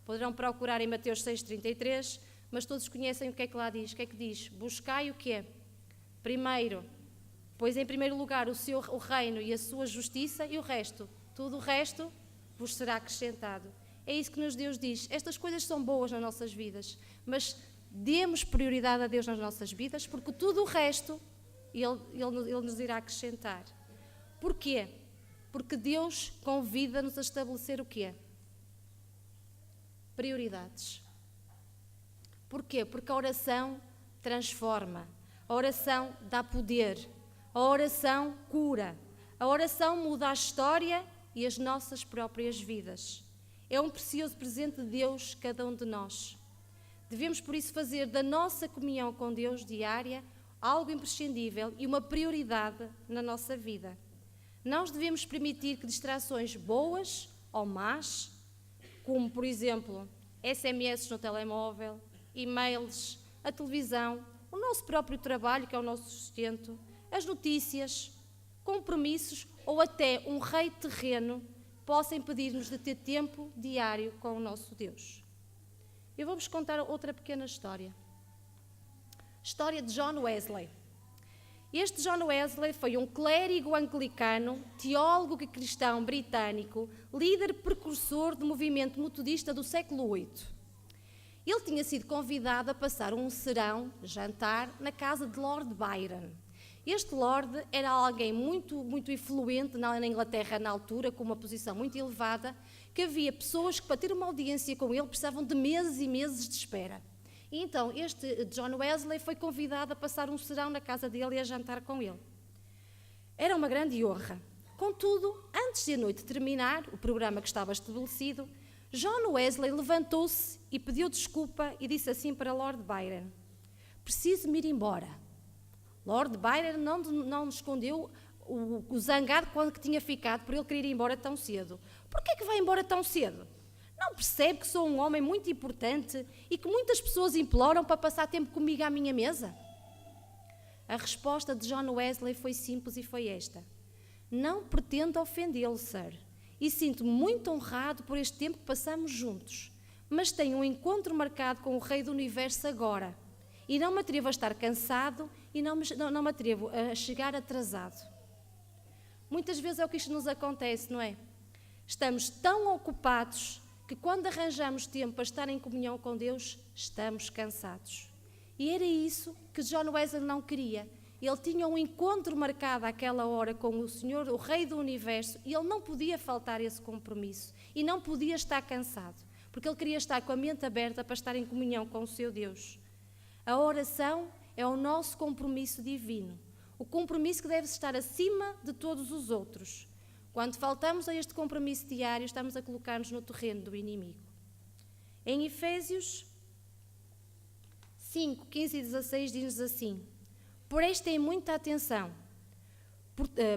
poderão procurar em Mateus 6,33, mas todos conhecem o que é que lá diz. O que é que diz? Buscai o quê? Primeiro, pois em primeiro lugar o reino e a sua justiça, e o resto, tudo o resto vos será acrescentado. É isso que Deus diz. Estas coisas são boas nas nossas vidas, mas demos prioridade a Deus nas nossas vidas, porque tudo o resto Ele nos irá acrescentar. Porquê? Porque Deus convida-nos a estabelecer o quê? Prioridades. Porquê? Porque a oração transforma, a oração dá poder, a oração cura, a oração muda a história e as nossas próprias vidas. É um precioso presente de Deus, cada um de nós. Devemos, por isso, fazer da nossa comunhão com Deus diária algo imprescindível e uma prioridade na nossa vida. Não devemos permitir que distrações boas ou más, como, por exemplo, SMS no telemóvel, e-mails, a televisão, o nosso próprio trabalho, que é o nosso sustento, as notícias, compromissos ou até um rei terreno possam impedir-nos de ter tempo diário com o nosso Deus. Eu vou-vos contar outra pequena história. História de John Wesley. Este John Wesley foi um clérigo anglicano, teólogo e cristão britânico, líder precursor do movimento metodista do século VIII. Ele tinha sido convidado a passar um serão, jantar, na casa de Lord Byron. Este Lord era alguém muito influente na Inglaterra na altura, com uma posição muito elevada, que havia pessoas que, para ter uma audiência com ele, precisavam de meses e meses de espera. E então, este John Wesley foi convidado a passar um serão na casa dele e a jantar com ele. Era uma grande honra. Contudo, antes de a noite terminar, o programa que estava estabelecido, John Wesley levantou-se e pediu desculpa e disse assim para Lord Byron: preciso-me ir embora. Lord Byron não escondeu o zangado quando que tinha ficado por ele querer ir embora tão cedo. Porquê que vai embora tão cedo? Não percebe que sou um homem muito importante e que muitas pessoas imploram para passar tempo comigo à minha mesa? A resposta de John Wesley foi simples e foi esta: não pretendo ofendê-lo, Sir, e sinto-me muito honrado por este tempo que passamos juntos, mas tenho um encontro marcado com o Rei do Universo agora, e não me atrevo a estar cansado e não me atrevo a chegar atrasado. Muitas vezes é o que isto nos acontece, não é? Estamos tão ocupados que quando arranjamos tempo para estar em comunhão com Deus, estamos cansados. E era isso que John Wesley não queria. Ele tinha um encontro marcado àquela hora com o Senhor, o Rei do Universo, e ele não podia faltar esse compromisso. E não podia estar cansado, porque ele queria estar com a mente aberta para estar em comunhão com o seu Deus. A oração é o nosso compromisso divino. O compromisso que deve estar acima de todos os outros. Quando faltamos a este compromisso diário, estamos a colocar-nos no terreno do inimigo. Em Efésios 5, 15 e 16 diz-nos assim: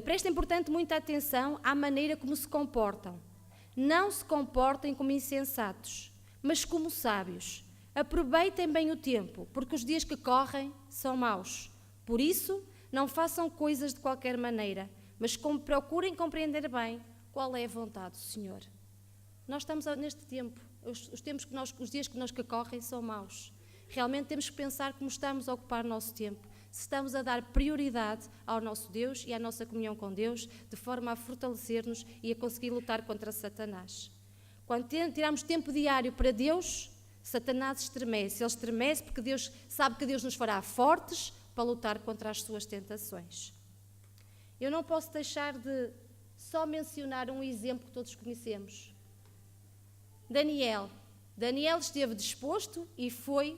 prestem, portanto, muita atenção à maneira como se comportam. Não se comportem como insensatos, mas como sábios. Aproveitem bem o tempo, porque os dias que correm são maus. Por isso, não façam coisas de qualquer maneira, mas procurem compreender bem qual é a vontade do Senhor. Nós estamos neste tempo, os dias que correm são maus. Realmente temos que pensar como estamos a ocupar o nosso tempo, se estamos a dar prioridade ao nosso Deus e à nossa comunhão com Deus, de forma a fortalecer-nos e a conseguir lutar contra Satanás. Quando tiramos tempo diário para Deus, Satanás estremece. Ele estremece porque Deus sabe que Deus nos fará fortes para lutar contra as suas tentações. Eu não posso deixar de só mencionar um exemplo que todos conhecemos. Daniel esteve disposto e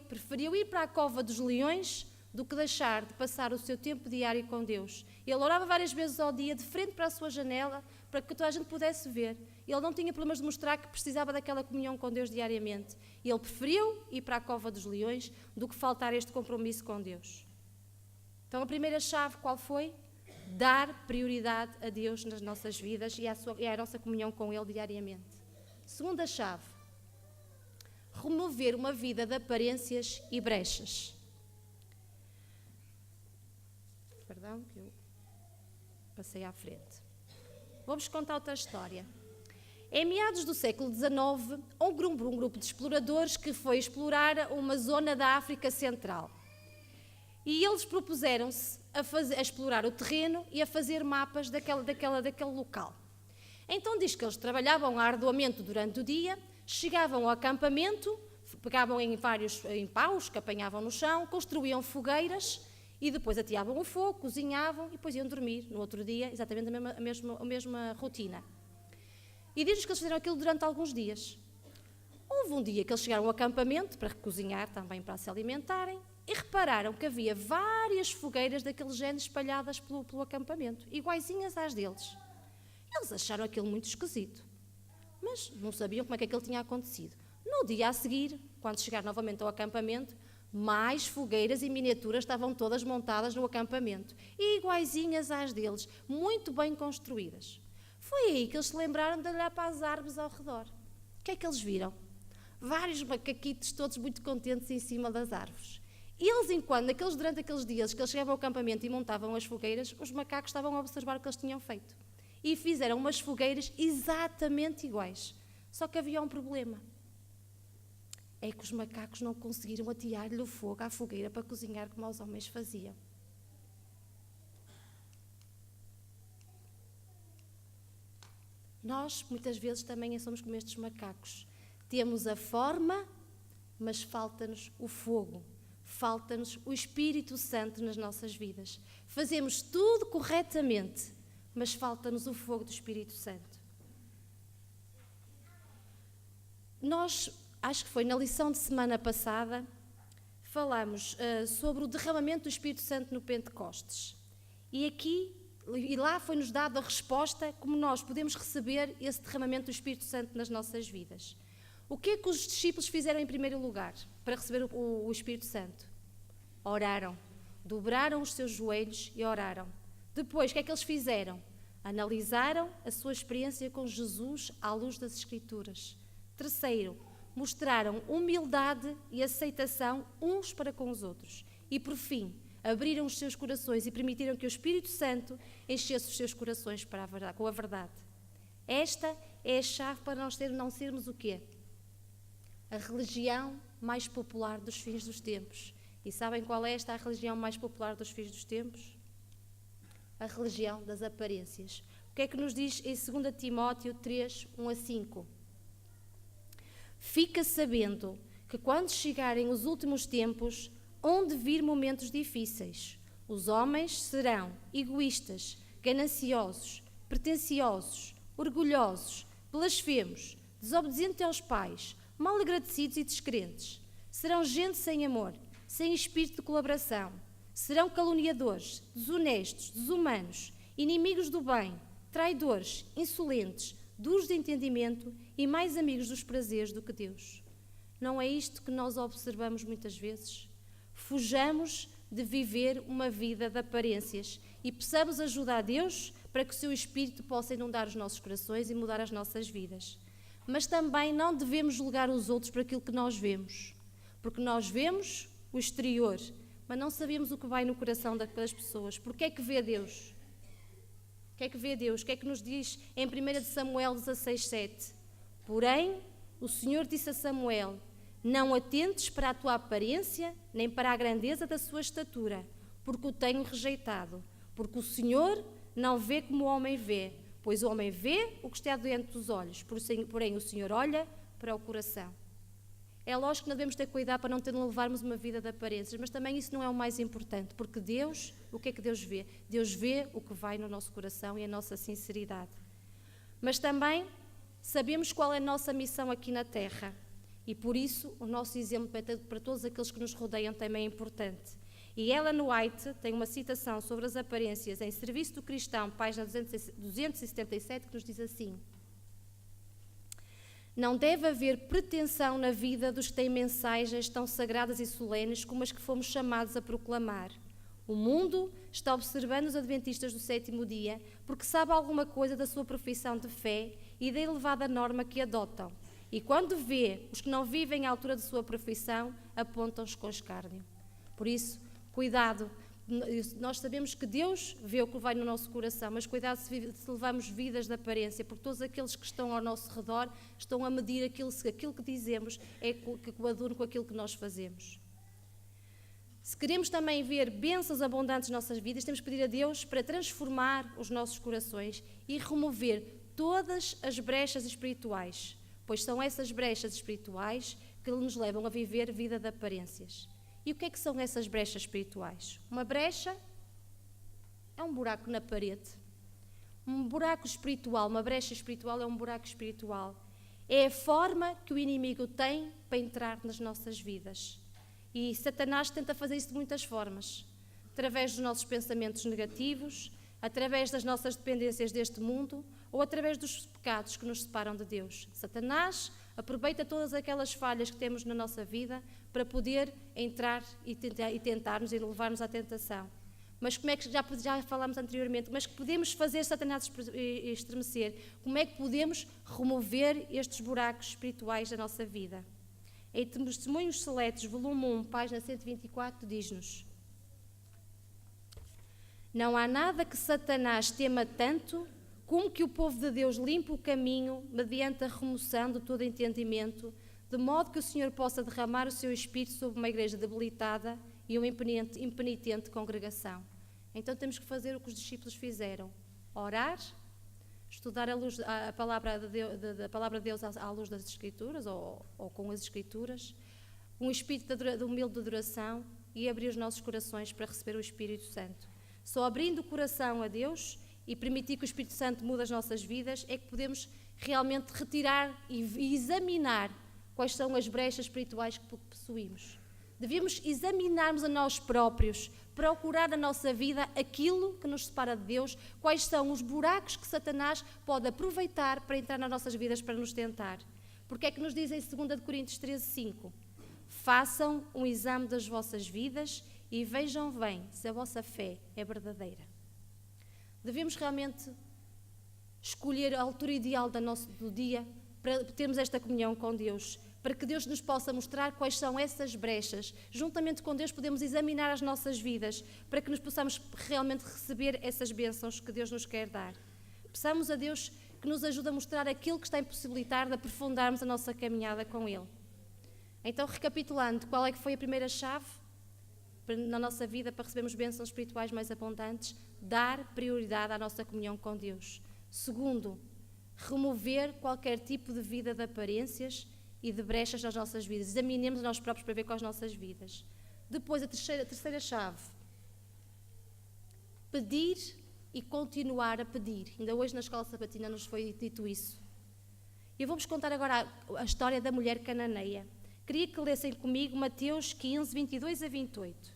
preferiu ir para a cova dos leões do que deixar de passar o seu tempo diário com Deus. Ele orava várias vezes ao dia, de frente para a sua janela, para que toda a gente pudesse ver. Ele não tinha problemas de mostrar que precisava daquela comunhão com Deus diariamente. Ele preferiu ir para a cova dos leões do que faltar este compromisso com Deus. Então a primeira chave qual foi? Dar prioridade a Deus nas nossas vidas e à nossa comunhão com Ele diariamente. Segunda chave: remover uma vida de aparências e brechas. Perdão, que eu passei à frente. Vou-vos contar outra história. Em meados do século XIX, um grupo de exploradores que foi explorar uma zona da África Central. E eles propuseram-se a explorar o terreno e a fazer mapas daquele local. Então diz que eles trabalhavam arduamente durante o dia, chegavam ao acampamento, pegavam em paus que apanhavam no chão, construíam fogueiras e depois ateavam o fogo, cozinhavam e depois iam dormir no outro dia, exatamente a mesma rotina. E diz-nos que eles fizeram aquilo durante alguns dias. Houve um dia que eles chegaram ao acampamento para cozinhar, também para se alimentarem, e repararam que havia várias fogueiras daquele género espalhadas pelo acampamento, iguaizinhas às deles. Eles acharam aquilo muito esquisito, mas não sabiam como é que aquilo tinha acontecido. No dia a seguir, quando chegaram novamente ao acampamento, mais fogueiras e miniaturas estavam todas montadas no acampamento, e iguaizinhas às deles, muito bem construídas. Foi aí que eles se lembraram de olhar para as árvores ao redor. O que é que eles viram? Vários macaquitos todos muito contentes em cima das árvores. E eles, durante aqueles dias que eles chegavam ao acampamento e montavam as fogueiras, os macacos estavam a observar o que eles tinham feito. E fizeram umas fogueiras exatamente iguais. Só que havia um problema. É que os macacos não conseguiram atear-lhe o fogo à fogueira para cozinhar como os homens faziam. Nós, muitas vezes, também somos como estes macacos. Temos a forma, mas falta-nos o fogo. Falta-nos o Espírito Santo nas nossas vidas. Fazemos tudo corretamente, mas falta-nos o fogo do Espírito Santo. Nós, acho que foi na lição de semana passada, falamos sobre o derramamento do Espírito Santo no Pentecostes. E lá foi-nos dada a resposta como nós podemos receber esse derramamento do Espírito Santo nas nossas vidas. O que é que os discípulos fizeram em primeiro lugar para receber o Espírito Santo? Oraram. dobraram os seus joelhos e oraram. Depois, o que é que eles fizeram? Analisaram a sua experiência com Jesus à luz das Escrituras. Terceiro, mostraram humildade e aceitação uns para com os outros. E, por fim, abriram os seus corações e permitiram que o Espírito Santo enchesse os seus corações com a verdade. Esta é a chave para nós não sermos o quê? A religião mais popular dos fins dos tempos. E sabem qual é esta religião mais popular dos fins dos tempos? A religião das aparências. O que é que nos diz em 2 Timóteo 3, 1-5? Fica sabendo que quando chegarem os últimos tempos, hão de vir momentos difíceis. Os homens serão egoístas, gananciosos, pretensiosos, orgulhosos, blasfemos, desobedientes aos pais, mal agradecidos e descrentes. Serão gente sem amor, sem espírito de colaboração. Serão caluniadores, desonestos, desumanos, inimigos do bem, traidores, insolentes, duros de entendimento e mais amigos dos prazeres do que Deus. Não é isto que nós observamos muitas vezes? Fujamos de viver uma vida de aparências e peçamos ajuda a Deus para que o seu Espírito possa inundar os nossos corações e mudar as nossas vidas. Mas também não devemos julgar os outros por aquilo que nós vemos, porque nós vemos o exterior, mas não sabemos o que vai no coração daquelas pessoas. Porque é que vê Deus? O que é que vê Deus? O que é que nos diz em 1 Samuel 16:7? Porém, o Senhor disse a Samuel: não atentes para a tua aparência, nem para a grandeza da sua estatura, porque o tenho rejeitado. Porque o Senhor não vê como o homem vê, pois o homem vê o que está dentro dos olhos, porém o Senhor olha para o coração. É lógico que nós devemos ter cuidado para não levarmos uma vida de aparências, mas também isso não é o mais importante, porque Deus, o que é que Deus vê? Deus vê o que vai no nosso coração e a nossa sinceridade. Mas também sabemos qual é a nossa missão aqui na Terra e por isso o nosso exemplo para todos aqueles que nos rodeiam também é importante. E Ellen White tem uma citação sobre as aparências em Serviço do Cristão, página 277, que nos diz assim: não deve haver pretensão na vida dos que têm mensagens tão sagradas e solenes como as que fomos chamados a proclamar. O mundo está observando os adventistas do sétimo dia porque sabe alguma coisa da sua profissão de fé e da elevada norma que adotam. E quando vê os que não vivem à altura de sua profissão, apontam-os com escárnio. Por isso, cuidado. Nós sabemos que Deus vê o que vai no nosso coração, mas cuidado se levamos vidas de aparência, porque todos aqueles que estão ao nosso redor estão a medir aquilo que dizemos é que coaduna com aquilo que nós fazemos. Se queremos também ver bênçãos abundantes nas nossas vidas, temos que pedir a Deus para transformar os nossos corações e remover todas as brechas espirituais, pois são essas brechas espirituais que nos levam a viver vida de aparências. E o que é que são essas brechas espirituais? Uma brecha é um buraco na parede. Um buraco espiritual, uma brecha espiritual é um buraco espiritual. É a forma que o inimigo tem para entrar nas nossas vidas. E Satanás tenta fazer isso de muitas formas. Através dos nossos pensamentos negativos, através das nossas dependências deste mundo ou através dos pecados que nos separam de Deus. Satanás aproveita todas aquelas falhas que temos na nossa vida para poder entrar e tentar-nos e levar-nos à tentação. Mas como é que, já falámos anteriormente, mas que podemos fazer Satanás estremecer? Como é que podemos remover estes buracos espirituais da nossa vida? Em Testemunhos Seletos, volume 1, página 124, diz-nos: não há nada que Satanás tema tanto como que o povo de Deus limpe o caminho mediante a remoção de todo entendimento, de modo que o Senhor possa derramar o seu Espírito sobre uma igreja debilitada e uma impenitente congregação. Então temos que fazer o que os discípulos fizeram: orar, estudar a palavra de Deus à luz das Escrituras ou com as Escrituras, um espírito de humilde adoração e abrir os nossos corações para receber o Espírito Santo. Só abrindo o coração a Deus e permitir que o Espírito Santo mude as nossas vidas é que podemos realmente retirar e examinar quais são as brechas espirituais que possuímos. Devemos examinar-nos a nós próprios, procurar na nossa vida aquilo que nos separa de Deus, quais são os buracos que Satanás pode aproveitar para entrar nas nossas vidas para nos tentar. Porque é que nos diz em 2 Coríntios 13:5? Façam um exame das vossas vidas e vejam bem se a vossa fé é verdadeira. Devemos realmente escolher a altura ideal do dia para termos esta comunhão com Deus, para que Deus nos possa mostrar quais são essas brechas. Juntamente com Deus podemos examinar as nossas vidas, para que nos possamos realmente receber essas bênçãos que Deus nos quer dar. Peçamos a Deus que nos ajude a mostrar aquilo que está a impossibilitar de aprofundarmos a nossa caminhada com Ele. Então, recapitulando, qual é que foi a primeira chave na nossa vida para recebermos bênçãos espirituais mais abundantes? Dar prioridade à nossa comunhão com Deus. Segundo, remover qualquer tipo de vida de aparências e de brechas nas nossas vidas. Examinemos nós próprios para ver com as nossas vidas. Depois, a terceira chave. Pedir e continuar a pedir. Ainda hoje na escola sabatina nos foi dito isso. Eu vou-vos contar agora a história da mulher cananeia. Queria que lessem comigo Mateus 15, 22 a 28.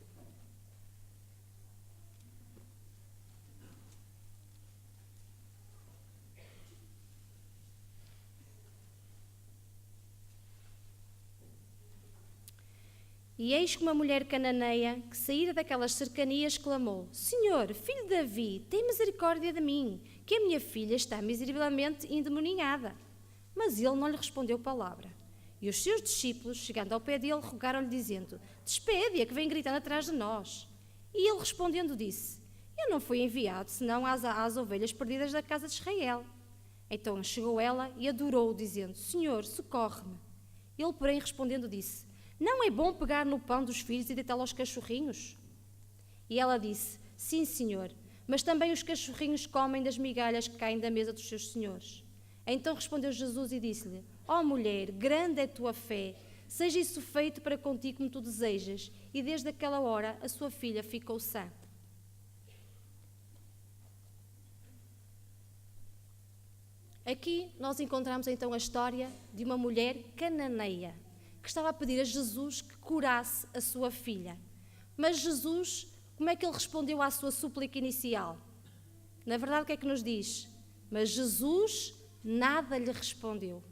E eis que uma mulher cananeia, que saíra daquelas cercanias, clamou: Senhor, filho de Davi, tem misericórdia de mim, que a minha filha está miseravelmente endemoniada. Mas ele não lhe respondeu palavra. E os seus discípulos, chegando ao pé dele, rogaram-lhe, dizendo: Despede-a, que vem gritando atrás de nós. E ele respondendo disse: Eu não fui enviado, senão às ovelhas perdidas da casa de Israel. Então chegou ela e adorou, dizendo: Senhor, socorre-me. Ele, porém, respondendo disse: Não é bom pegar no pão dos filhos e deitá-lo aos cachorrinhos? E ela disse: Sim, senhor, mas também os cachorrinhos comem das migalhas que caem da mesa dos seus senhores. Então respondeu Jesus e disse-lhe: Ó mulher, grande é a tua fé, seja isso feito para contigo como tu desejas. E desde aquela hora a sua filha ficou sã. Aqui nós encontramos então a história de uma mulher cananeia, que estava a pedir a Jesus que curasse a sua filha. Mas Jesus, como é que ele respondeu à sua súplica inicial? Na verdade, o que é que nos diz? Mas Jesus nada lhe respondeu.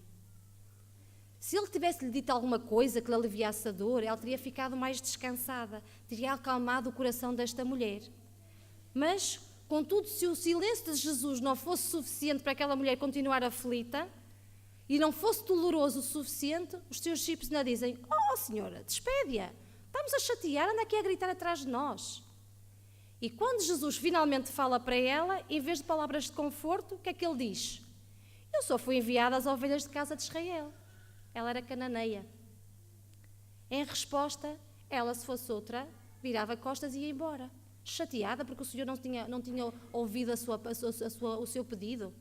Se ele tivesse-lhe dito alguma coisa que lhe aliviasse a dor, ela teria ficado mais descansada, teria acalmado o coração desta mulher. Mas, contudo, se o silêncio de Jesus não fosse suficiente para aquela mulher continuar aflita, e não fosse doloroso o suficiente, os seus discípulos ainda dizem: Oh, senhora, despede-a, estamos a chatear, anda aqui a gritar atrás de nós. E quando Jesus finalmente fala para ela, em vez de palavras de conforto, o que é que ele diz? Eu só fui enviada às ovelhas de casa de Israel. Ela era cananeia. Em resposta, ela, se fosse outra, virava costas e ia embora, chateada porque o Senhor não tinha ouvido o seu pedido.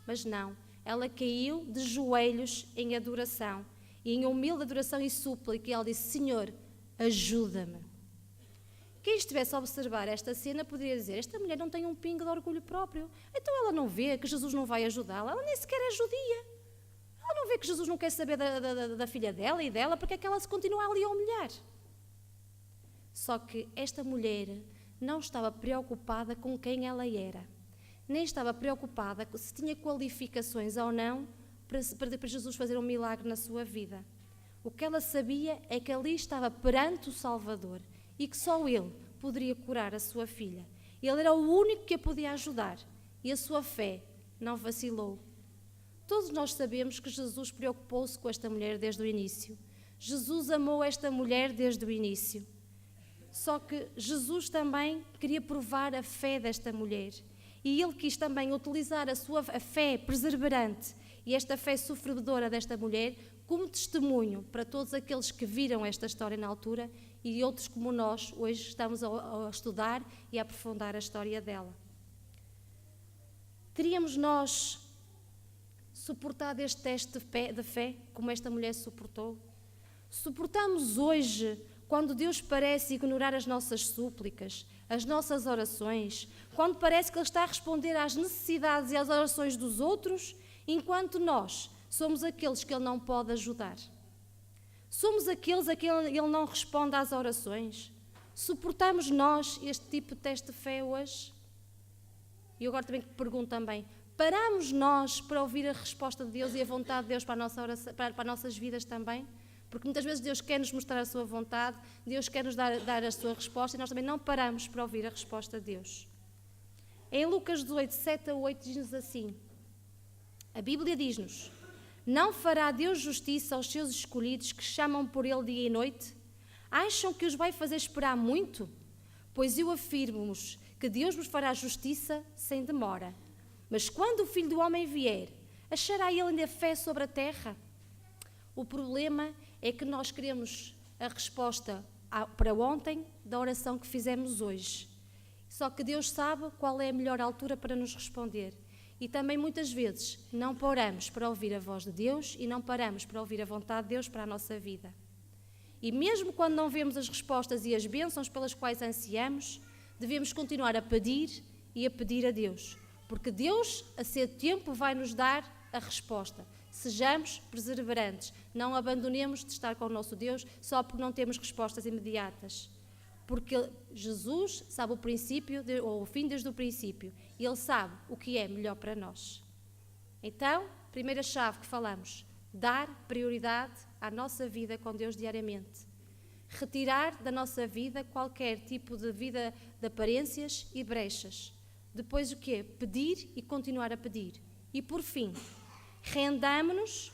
Mas não. Ela caiu de joelhos em adoração, e em humilde adoração e súplica, e ela disse: Senhor, ajuda-me. Quem estivesse a observar esta cena poderia dizer: esta mulher não tem um pingo de orgulho próprio, então ela não vê que Jesus não vai ajudá-la, ela nem sequer é judia. Ela não vê que Jesus não quer saber da filha dela e dela, porque é que ela se continua ali a humilhar. Só que esta mulher não estava preocupada com quem ela era, nem estava preocupada se tinha qualificações ou não para Jesus fazer um milagre na sua vida. O que ela sabia é que ali estava perante o Salvador e que só Ele poderia curar a sua filha. Ele era o único que a podia ajudar e a sua fé não vacilou. Todos nós sabemos que Jesus preocupou-se com esta mulher desde o início. Jesus amou esta mulher desde o início. Só que Jesus também queria provar a fé desta mulher. E ele quis também utilizar a fé perseverante e esta fé sofredora desta mulher como testemunho para todos aqueles que viram esta história na altura e outros como nós hoje estamos a estudar e a aprofundar a história dela. Teríamos nós suportado este teste de fé como esta mulher suportou? Suportamos hoje quando Deus parece ignorar as nossas súplicas, as nossas orações, quando parece que Ele está a responder às necessidades e às orações dos outros, enquanto nós somos aqueles que Ele não pode ajudar. Somos aqueles a quem Ele não responde às orações. Suportamos nós este tipo de teste de fé hoje? E agora também pergunto também, paramos nós para ouvir a resposta de Deus e a vontade de Deus para as nossas vidas também? Porque muitas vezes Deus quer nos mostrar a sua vontade, Deus quer nos dar a sua resposta e nós também não paramos para ouvir a resposta de Deus. Em Lucas 18, 7 a 8 diz-nos assim, a Bíblia diz-nos, não fará Deus justiça aos seus escolhidos que chamam por Ele dia e noite? Acham que os vai fazer esperar muito? Pois eu afirmo-vos que Deus vos fará justiça sem demora. Mas quando o Filho do Homem vier, achará Ele ainda fé sobre a terra? O problema é que nós queremos a resposta para ontem da oração que fizemos hoje. Só que Deus sabe qual é a melhor altura para nos responder. E também muitas vezes não paramos para ouvir a voz de Deus e não paramos para ouvir a vontade de Deus para a nossa vida. E mesmo quando não vemos as respostas e as bênçãos pelas quais ansiamos, devemos continuar a pedir e a pedir a Deus. Porque Deus, a seu tempo, vai nos dar a resposta. Sejamos perseverantes, não abandonemos de estar com o nosso Deus só porque não temos respostas imediatas. Porque Jesus sabe o princípio ou o fim desde o princípio. E Ele sabe o que é melhor para nós. Então, primeira chave que falamos, dar prioridade à nossa vida com Deus diariamente. Retirar da nossa vida qualquer tipo de vida de aparências e brechas. Depois o quê? Pedir e continuar a pedir. E por fim, rendamo-nos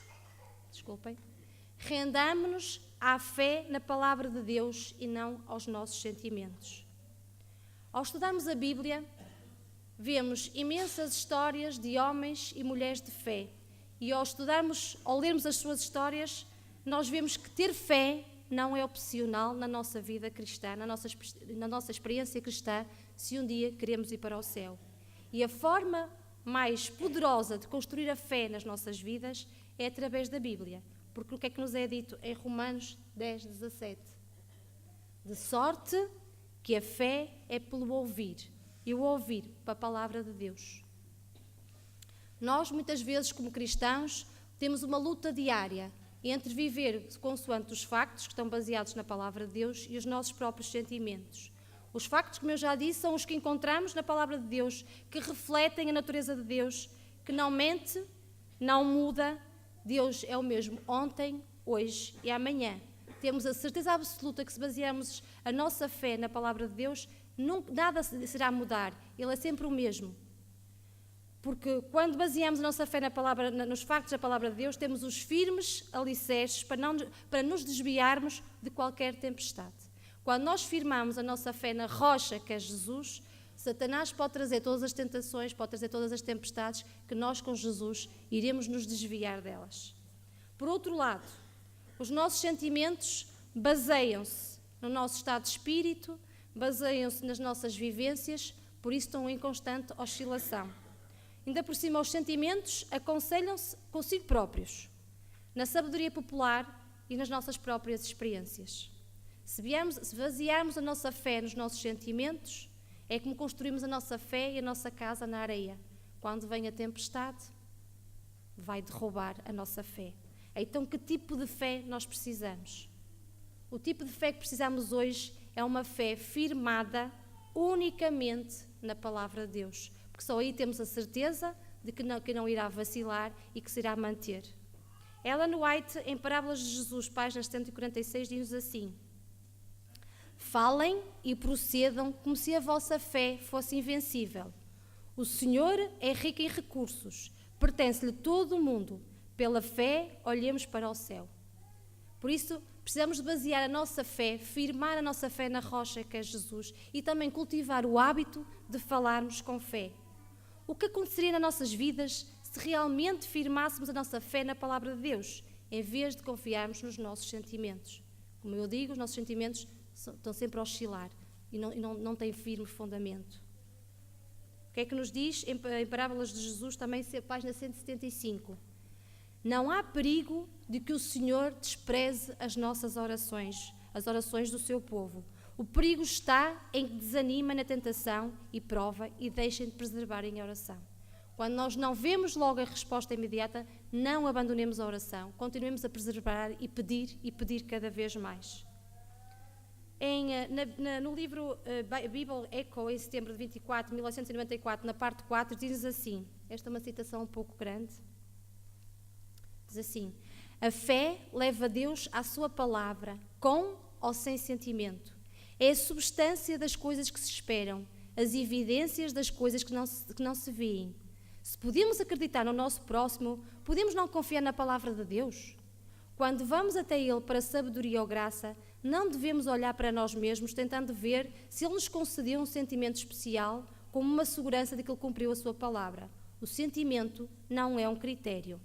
à fé na palavra de Deus e não aos nossos sentimentos. Ao estudarmos a Bíblia, vemos imensas histórias de homens e mulheres de fé. E ao lermos as suas histórias, nós vemos que ter fé não é opcional na nossa vida cristã, na nossa experiência cristã, se um dia queremos ir para o céu. E a forma mais poderosa de construir a fé nas nossas vidas é através da Bíblia. Porque o que é que nos é dito em Romanos 10, 17? De sorte que a fé é pelo ouvir, e o ouvir para a palavra de Deus. Nós, muitas vezes, como cristãos, temos uma luta diária entre viver consoante os factos que estão baseados na palavra de Deus e os nossos próprios sentimentos. Os factos, como eu já disse, são os que encontramos na palavra de Deus, que refletem a natureza de Deus, que não mente, não muda. Deus é o mesmo ontem, hoje e amanhã. Temos a certeza absoluta que se basearmos a nossa fé na palavra de Deus, nada será mudar. Ele é sempre o mesmo. Porque quando baseamos a nossa fé nos factos da palavra de Deus, temos os firmes alicerces para nos desviarmos de qualquer tempestade. Quando nós firmamos a nossa fé na rocha que é Jesus, Satanás pode trazer todas as tentações, pode trazer todas as tempestades, que nós com Jesus iremos nos desviar delas. Por outro lado, os nossos sentimentos baseiam-se no nosso estado de espírito, baseiam-se nas nossas vivências, por isso estão em constante oscilação. Ainda por cima, os sentimentos aconselham-se consigo próprios, na sabedoria popular e nas nossas próprias experiências. Se basearmos a nossa fé nos nossos sentimentos, é como construímos a nossa fé e a nossa casa na areia. Quando vem a tempestade, vai derrubar a nossa fé. Então, que tipo de fé nós precisamos? O tipo de fé que precisamos hoje é uma fé firmada unicamente na palavra de Deus. Porque só aí temos a certeza de que não irá vacilar e que se irá manter. Ellen White, em Parábolas de Jesus, página 146, diz-nos assim: falem e procedam como se a vossa fé fosse invencível. O Senhor é rico em recursos, pertence-lhe todo o mundo. Pela fé, olhemos para o céu. Por isso, precisamos de basear a nossa fé, firmar a nossa fé na rocha que é Jesus e também cultivar o hábito de falarmos com fé. O que aconteceria nas nossas vidas se realmente firmássemos a nossa fé na palavra de Deus, em vez de confiarmos nos nossos sentimentos? Como eu digo, os nossos sentimentos estão sempre a oscilar e não têm firme fundamento. O que é que nos diz em Parábolas de Jesus, também página 175? Não há perigo de que o Senhor despreze as nossas orações, as orações do seu povo. O perigo está em que desanima na tentação e prova e deixem de preservar em oração. Quando nós não vemos logo a resposta imediata, não abandonemos a oração. Continuemos a preservar e pedir cada vez mais. No livro Bible Echo, em setembro de 1994, na parte 4, diz assim, esta é uma citação um pouco grande, diz assim: A fé leva Deus à sua palavra, com ou sem sentimento. É a substância das coisas que se esperam, as evidências das coisas que não se veem. Se podemos acreditar no nosso próximo, podemos não confiar na palavra de Deus? Quando vamos até Ele para sabedoria ou graça, não devemos olhar para nós mesmos tentando ver se Ele nos concedeu um sentimento especial como uma segurança de que Ele cumpriu a sua palavra. O sentimento não é um critério.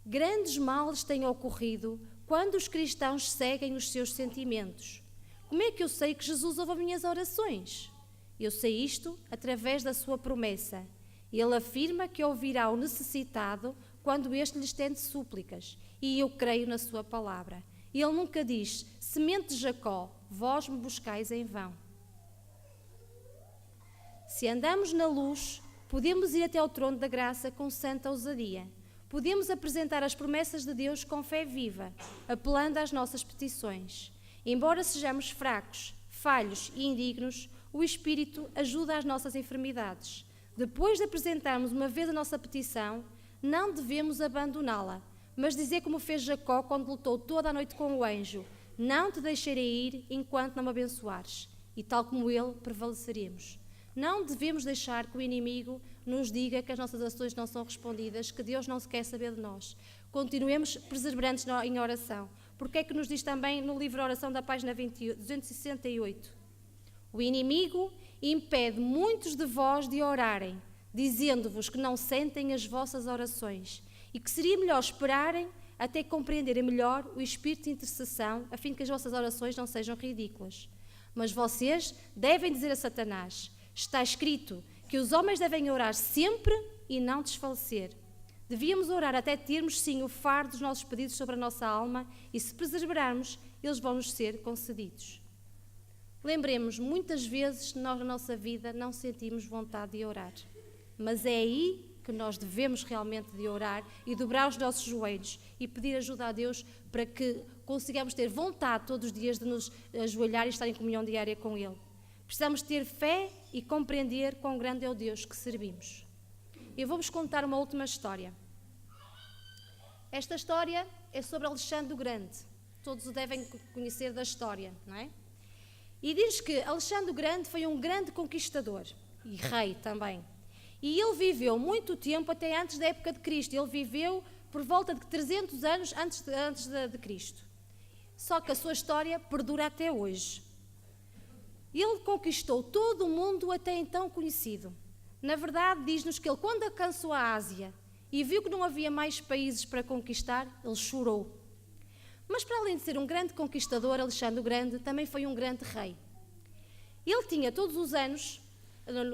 Grandes males têm ocorrido quando os cristãos seguem os seus sentimentos. Como é que eu sei que Jesus ouve as minhas orações? Eu sei isto através da sua promessa. Ele afirma que ouvirá o necessitado quando este lhes tende súplicas, e eu creio na sua palavra. Ele nunca diz, semente de Jacó, vós me buscais em vão. Se andamos na luz, podemos ir até ao trono da graça com santa ousadia. Podemos apresentar as promessas de Deus com fé viva, apelando às nossas petições. Embora sejamos fracos, falhos e indignos, o Espírito ajuda às nossas enfermidades. Depois de apresentarmos uma vez a nossa petição, não devemos abandoná-la, mas dizer como fez Jacó quando lutou toda a noite com o anjo: não te deixarei ir enquanto não me abençoares. E tal como ele, prevaleceremos. Não devemos deixar que o inimigo nos diga que as nossas ações não são respondidas, que Deus não se quer saber de nós. Continuemos perseverantes em oração. Porque é que nos diz também no livro de oração da página 268? O inimigo impede muitos de vós de orarem, dizendo-vos que não sentem as vossas orações e que seria melhor esperarem até compreenderem melhor o espírito de intercessão, a fim de que as vossas orações não sejam ridículas. Mas vocês devem dizer a Satanás: está escrito que os homens devem orar sempre e não desfalecer. Devíamos orar até termos, sim, o fardo dos nossos pedidos sobre a nossa alma, e se perseverarmos, eles vão nos ser concedidos. Lembremos, muitas vezes nós na nossa vida não sentimos vontade de orar, mas é aí que nós devemos realmente de orar e dobrar os nossos joelhos e pedir ajuda a Deus para que consigamos ter vontade todos os dias de nos ajoelhar e estar em comunhão diária com Ele. Precisamos ter fé e compreender quão grande é o Deus que servimos. Eu vou-vos contar uma última história. Esta história é sobre Alexandre o Grande. Todos o devem conhecer da história, não é? E diz que Alexandre o Grande foi um grande conquistador e rei também. E ele viveu muito tempo, até antes da época de Cristo. Ele viveu por volta de 300 anos antes de Cristo. Só que a sua história perdura até hoje. Ele conquistou todo o mundo até então conhecido. Na verdade, diz-nos que ele, quando alcançou a Ásia e viu que não havia mais países para conquistar, ele chorou. Mas para além de ser um grande conquistador, Alexandre o Grande também foi um grande rei. Ele tinha todos os anos,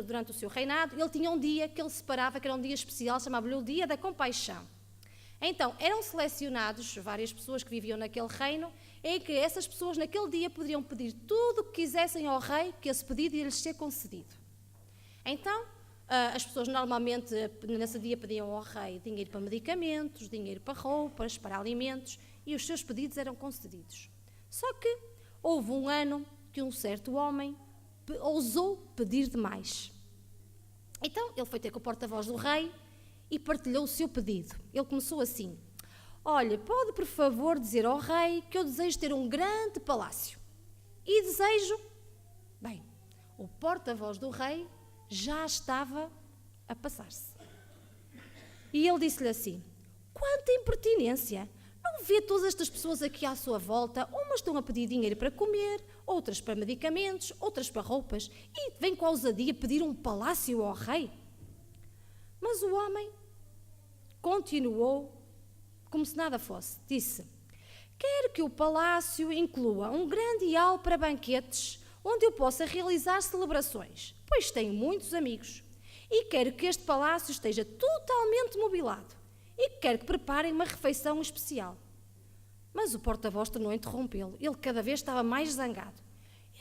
durante o seu reinado, ele tinha um dia que ele separava, que era um dia especial, chamava-lhe o Dia da Compaixão. Então, eram selecionados várias pessoas que viviam naquele reino, em que essas pessoas naquele dia poderiam pedir tudo o que quisessem ao rei, que esse pedido ia lhes ser concedido. Então, as pessoas normalmente nesse dia pediam ao rei dinheiro para medicamentos, dinheiro para roupas, para alimentos, e os seus pedidos eram concedidos. Só que houve um ano que um certo homem ousou pedir demais. Então ele foi ter com o porta-voz do rei e partilhou o seu pedido. Ele começou assim: olha, pode por favor dizer ao rei que eu desejo ter um grande palácio. E desejo... Bem, o porta-voz do rei já estava a passar-se. E ele disse-lhe assim: quanta impertinência! Não vê todas estas pessoas aqui à sua volta? Umas estão a pedir dinheiro para comer, outras para medicamentos, outras para roupas, e vem com a ousadia pedir um palácio ao rei. Mas o homem continuou como se nada fosse. Disse: quero que o palácio inclua um grande hall para banquetes, onde eu possa realizar celebrações, pois tenho muitos amigos. E quero que este palácio esteja totalmente mobilado. E quero que preparem uma refeição especial. Mas o porta-voz tornou a interrompê-lo. Ele cada vez estava mais zangado.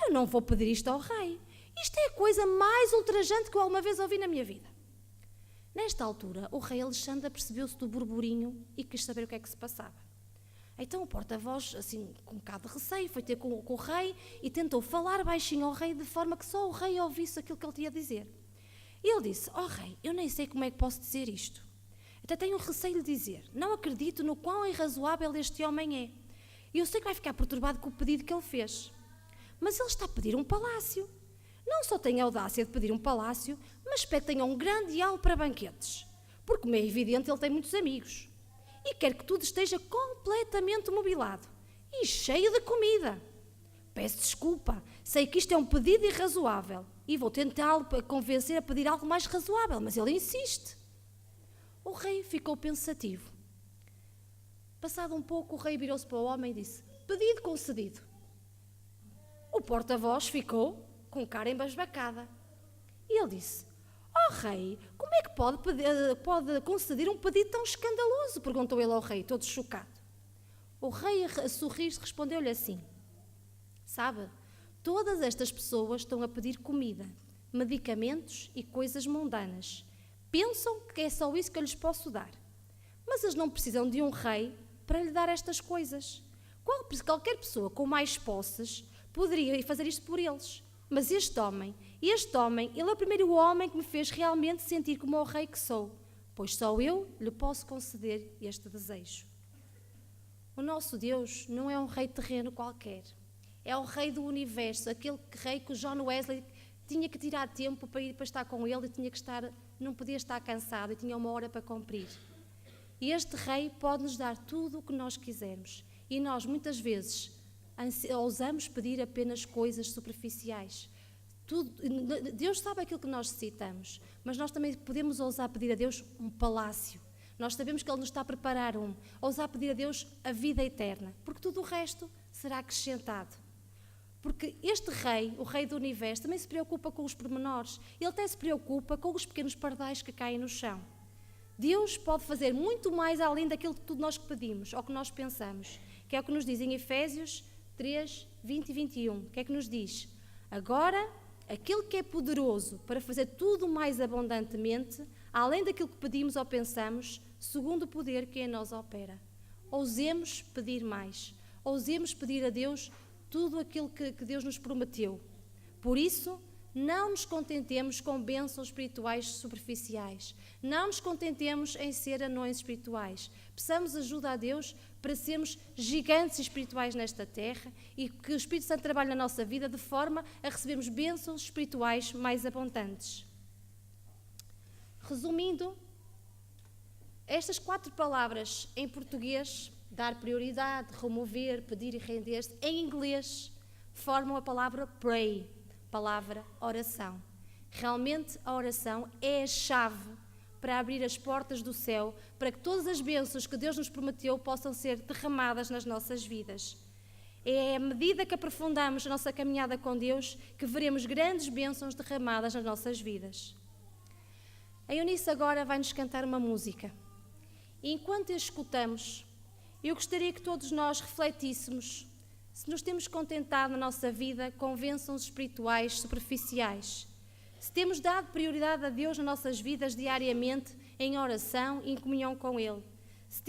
Eu não vou pedir isto ao rei. Isto é a coisa mais ultrajante que eu alguma vez ouvi na minha vida. Nesta altura, o rei Alexandre apercebeu-se do burburinho e quis saber o que é que se passava. Então o porta-voz, assim, com um bocado de receio, foi ter com o rei e tentou falar baixinho ao rei de forma que só o rei ouvisse aquilo que ele tinha a dizer. E ele disse: ó rei, eu nem sei como é que posso dizer isto. até tenho receio de dizer, não acredito no quão irrazoável este homem é. E eu sei que vai ficar perturbado com o pedido que ele fez. Mas ele está a pedir um palácio. Não só tem a audácia de pedir um palácio, mas espera que tenha um grande hall para banquetes. Porque, como é evidente, ele tem muitos amigos. E quer que tudo esteja completamente mobilado e cheio de comida. Peço desculpa, sei que isto é um pedido irrazoável e vou tentá-lo para convencer a pedir algo mais razoável, mas ele insiste. O rei ficou pensativo. Passado um pouco, o rei virou-se para o homem e disse: pedido concedido. O porta-voz ficou com cara embasbacada. E ele disse: ó rei, como é que pode conceder um pedido tão escandaloso? Perguntou ele ao rei, todo chocado. O rei, a sorrir, respondeu-lhe assim: sabe, todas estas pessoas estão a pedir comida, medicamentos e coisas mundanas. Pensam que é só isso que eu lhes posso dar. Mas eles não precisam de um rei para lhe dar estas coisas. Qualquer pessoa com mais posses poderia fazer isto por eles. Mas este homem, ele é o primeiro homem que me fez realmente sentir como o rei que sou, pois só eu lhe posso conceder este desejo. O nosso Deus não é um rei terreno qualquer. É o rei do universo, aquele rei que o John Wesley tinha que tirar tempo para ir para estar com ele e não podia estar cansado e tinha uma hora para cumprir. E este rei pode nos dar tudo o que nós quisermos. E nós, muitas vezes, ousamos pedir apenas coisas superficiais. Deus sabe aquilo que nós necessitamos, mas nós também podemos ousar pedir a Deus um palácio. Nós sabemos que Ele nos está a preparar ousar pedir a Deus a vida eterna, porque tudo o resto será acrescentado. Porque este rei, o rei do universo, também se preocupa com os pormenores. Ele até se preocupa com os pequenos pardais que caem no chão. Deus pode fazer muito mais além daquilo que tudo nós pedimos ou que nós pensamos, que é o que nos diz em Efésios 3, 20 e 21. O que é que nos diz? Agora, aquele que é poderoso para fazer tudo mais abundantemente, além daquilo que pedimos ou pensamos, segundo o poder que em nós opera. Ousemos pedir mais. Ousemos pedir a Deus tudo aquilo que Deus nos prometeu. Por isso, não nos contentemos com bênçãos espirituais superficiais. Não nos contentemos em ser anões espirituais. Peçamos ajuda a Deus para sermos gigantes espirituais nesta terra e que o Espírito Santo trabalhe na nossa vida de forma a recebermos bênçãos espirituais mais abundantes. Resumindo, estas 4 palavras em português, dar prioridade, remover, pedir e render-se, em inglês, formam a palavra pray, palavra oração. Realmente a oração é a chave para abrir as portas do céu, para que todas as bênçãos que Deus nos prometeu possam ser derramadas nas nossas vidas. É à medida que aprofundamos a nossa caminhada com Deus que veremos grandes bênçãos derramadas nas nossas vidas. A Eunice agora vai-nos cantar uma música. E enquanto a escutamos, eu gostaria que todos nós refletíssemos se nos temos contentado na nossa vida com bênçãos espirituais superficiais. Se temos dado prioridade a Deus nas nossas vidas diariamente, em oração e em comunhão com Ele. Se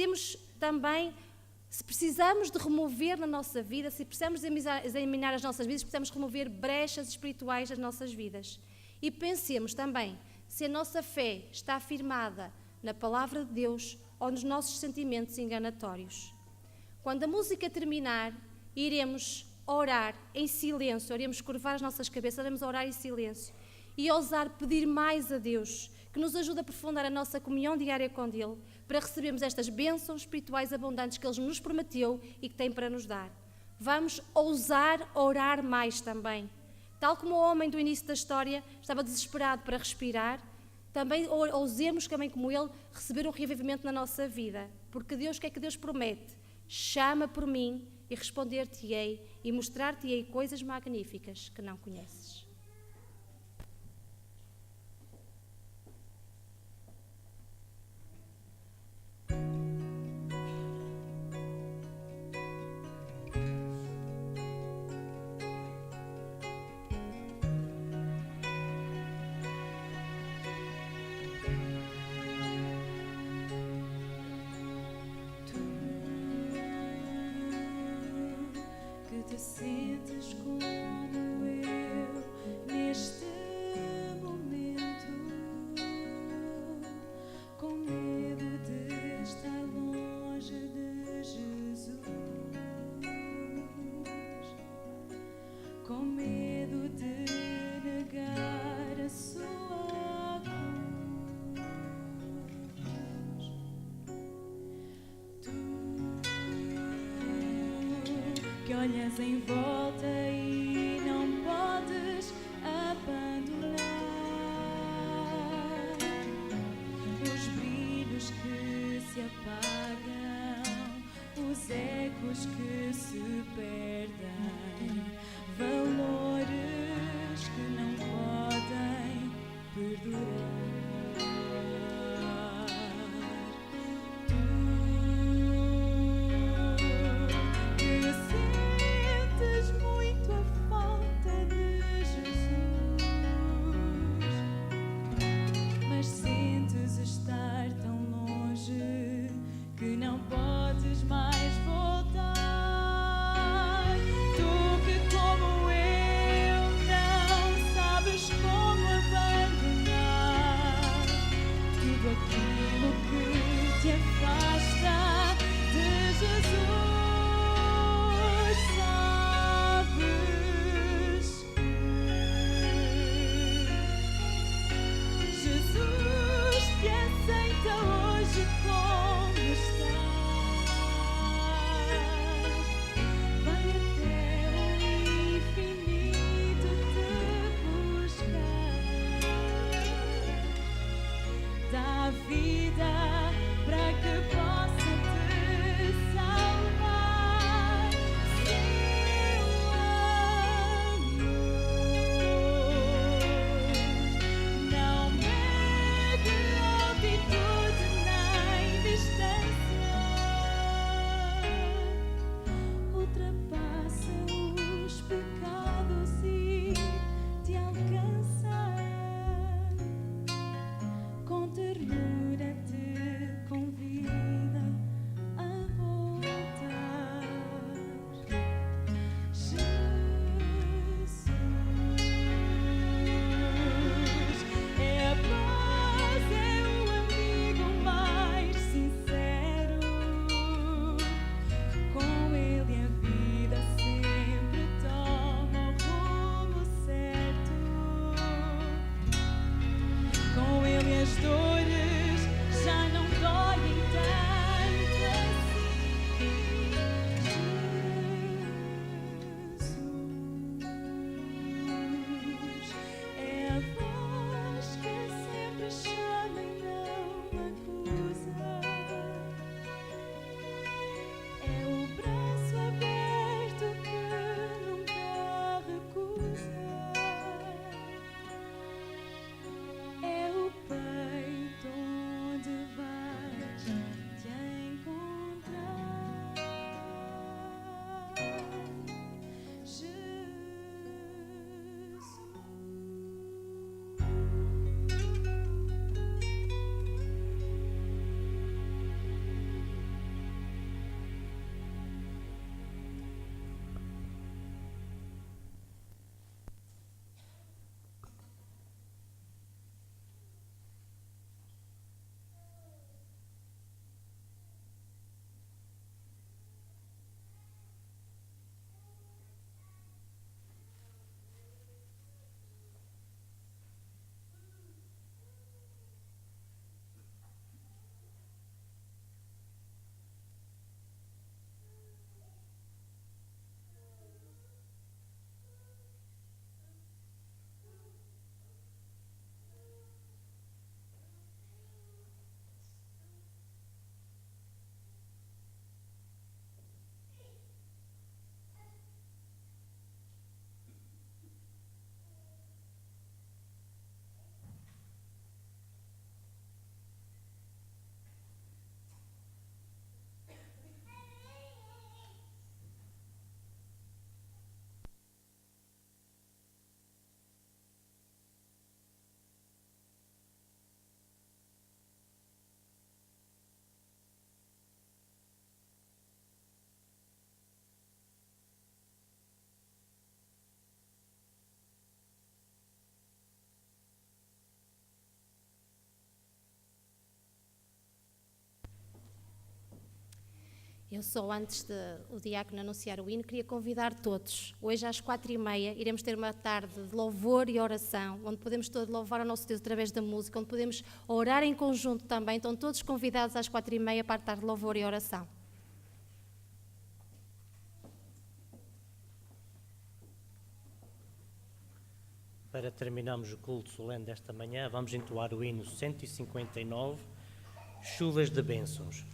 precisamos de remover na nossa vida, se precisamos examinar as nossas vidas, precisamos remover brechas espirituais das nossas vidas. E pensemos também se a nossa fé está afirmada na palavra de Deus ou nos nossos sentimentos enganatórios. Quando a música terminar, iremos orar em silêncio, iremos curvar as nossas cabeças, iremos orar em silêncio e ousar pedir mais a Deus, que nos ajude a aprofundar a nossa comunhão diária com Ele, para recebermos estas bênçãos espirituais abundantes que Ele nos prometeu e que tem para nos dar. Vamos ousar orar mais também. Tal como o homem do início da história estava desesperado para respirar, também ousemos, também como ele, receber um reavivamento na nossa vida. Porque Deus, o que é que Deus promete? Chama por mim e responder-te-ei e mostrar-te-ei coisas magníficas que não conheces. Te sentes como eu neste momento, com medo de com medo de negar a sua cruz. Tu que olhas em volta e não podes abandonar os brilhos que se apagam, os ecos que se perdem, valores que não podem perdurar. Tu que sentes muito a falta de Jesus, mas sentes estar tão longe que não podes mais voltar. Tu que, como eu, não sabes como abandonar tudo aquilo que te afasta de Jesus. Sabes que Jesus te aceita hoje como estás. Vai até o infinito te buscar. Dá vida para que possa te salvar. Seu amor não mede altitude nem distância, ultrapassa os pecados e te alcança. Com ternura te convida a voltar. Jesus é a paz, é o amigo mais sincero. Com ele a vida sempre toma o rumo certo. Com ele as dores já não doem tanto assim. Jesus é a voz que sempre chama e não acusa. É o braço aberto que nunca recusa. É o peito Eu só, antes de o diácono anunciar o hino, queria convidar todos. Hoje às 4h30 iremos ter uma tarde de louvor e oração, onde podemos todos louvar o nosso Deus através da música, onde podemos orar em conjunto também. Estão todos convidados às 4h30 para a tarde de louvor e oração. Para terminarmos o culto solene desta manhã, vamos entoar o hino 159, Chuvas de Bênçãos.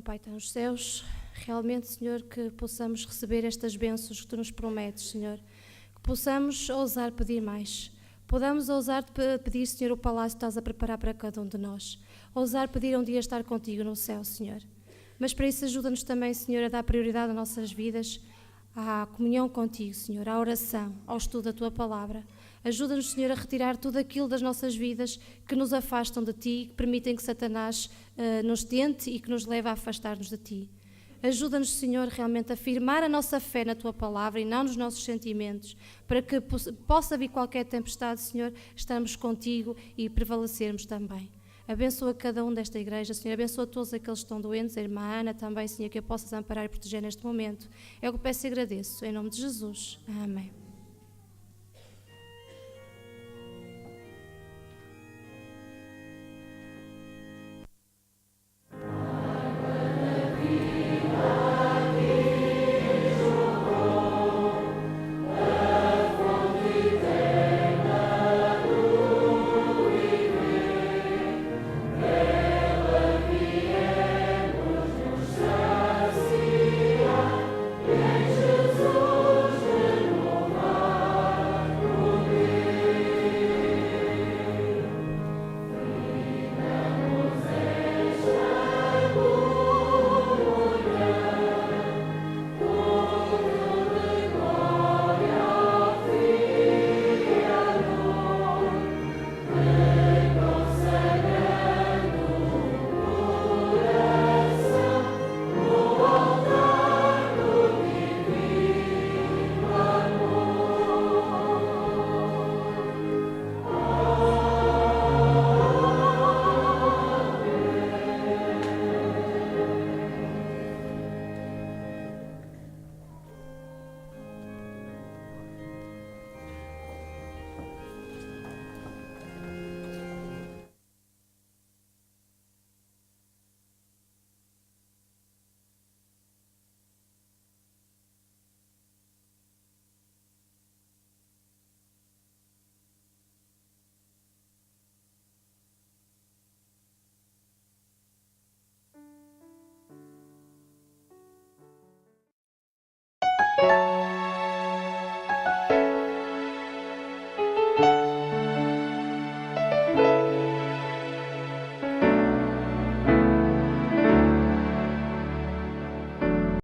Pai, está nos céus, realmente, Senhor, que possamos receber estas bênçãos que Tu nos prometes, Senhor, que possamos ousar pedir mais, podamos ousar pedir, Senhor, o palácio que estás a preparar para cada um de nós, ousar pedir um dia estar contigo no céu, Senhor. Mas para isso ajuda-nos também, Senhor, a dar prioridade às nossas vidas, à comunhão contigo, Senhor, à oração, ao estudo da Tua palavra. Ajuda-nos, Senhor, a retirar tudo aquilo das nossas vidas que nos afastam de Ti, que permitem que Satanás nos tente e que nos leve a afastar-nos de Ti. Ajuda-nos, Senhor, realmente a firmar a nossa fé na Tua palavra e não nos nossos sentimentos, para que possa vir qualquer tempestade, Senhor, estarmos contigo e prevalecermos também. Abençoa cada um desta igreja, Senhor, abençoa todos aqueles que estão doentes, a irmã Ana também, Senhor, que a possas amparar e proteger neste momento. É o que peço e agradeço, em nome de Jesus. Amém.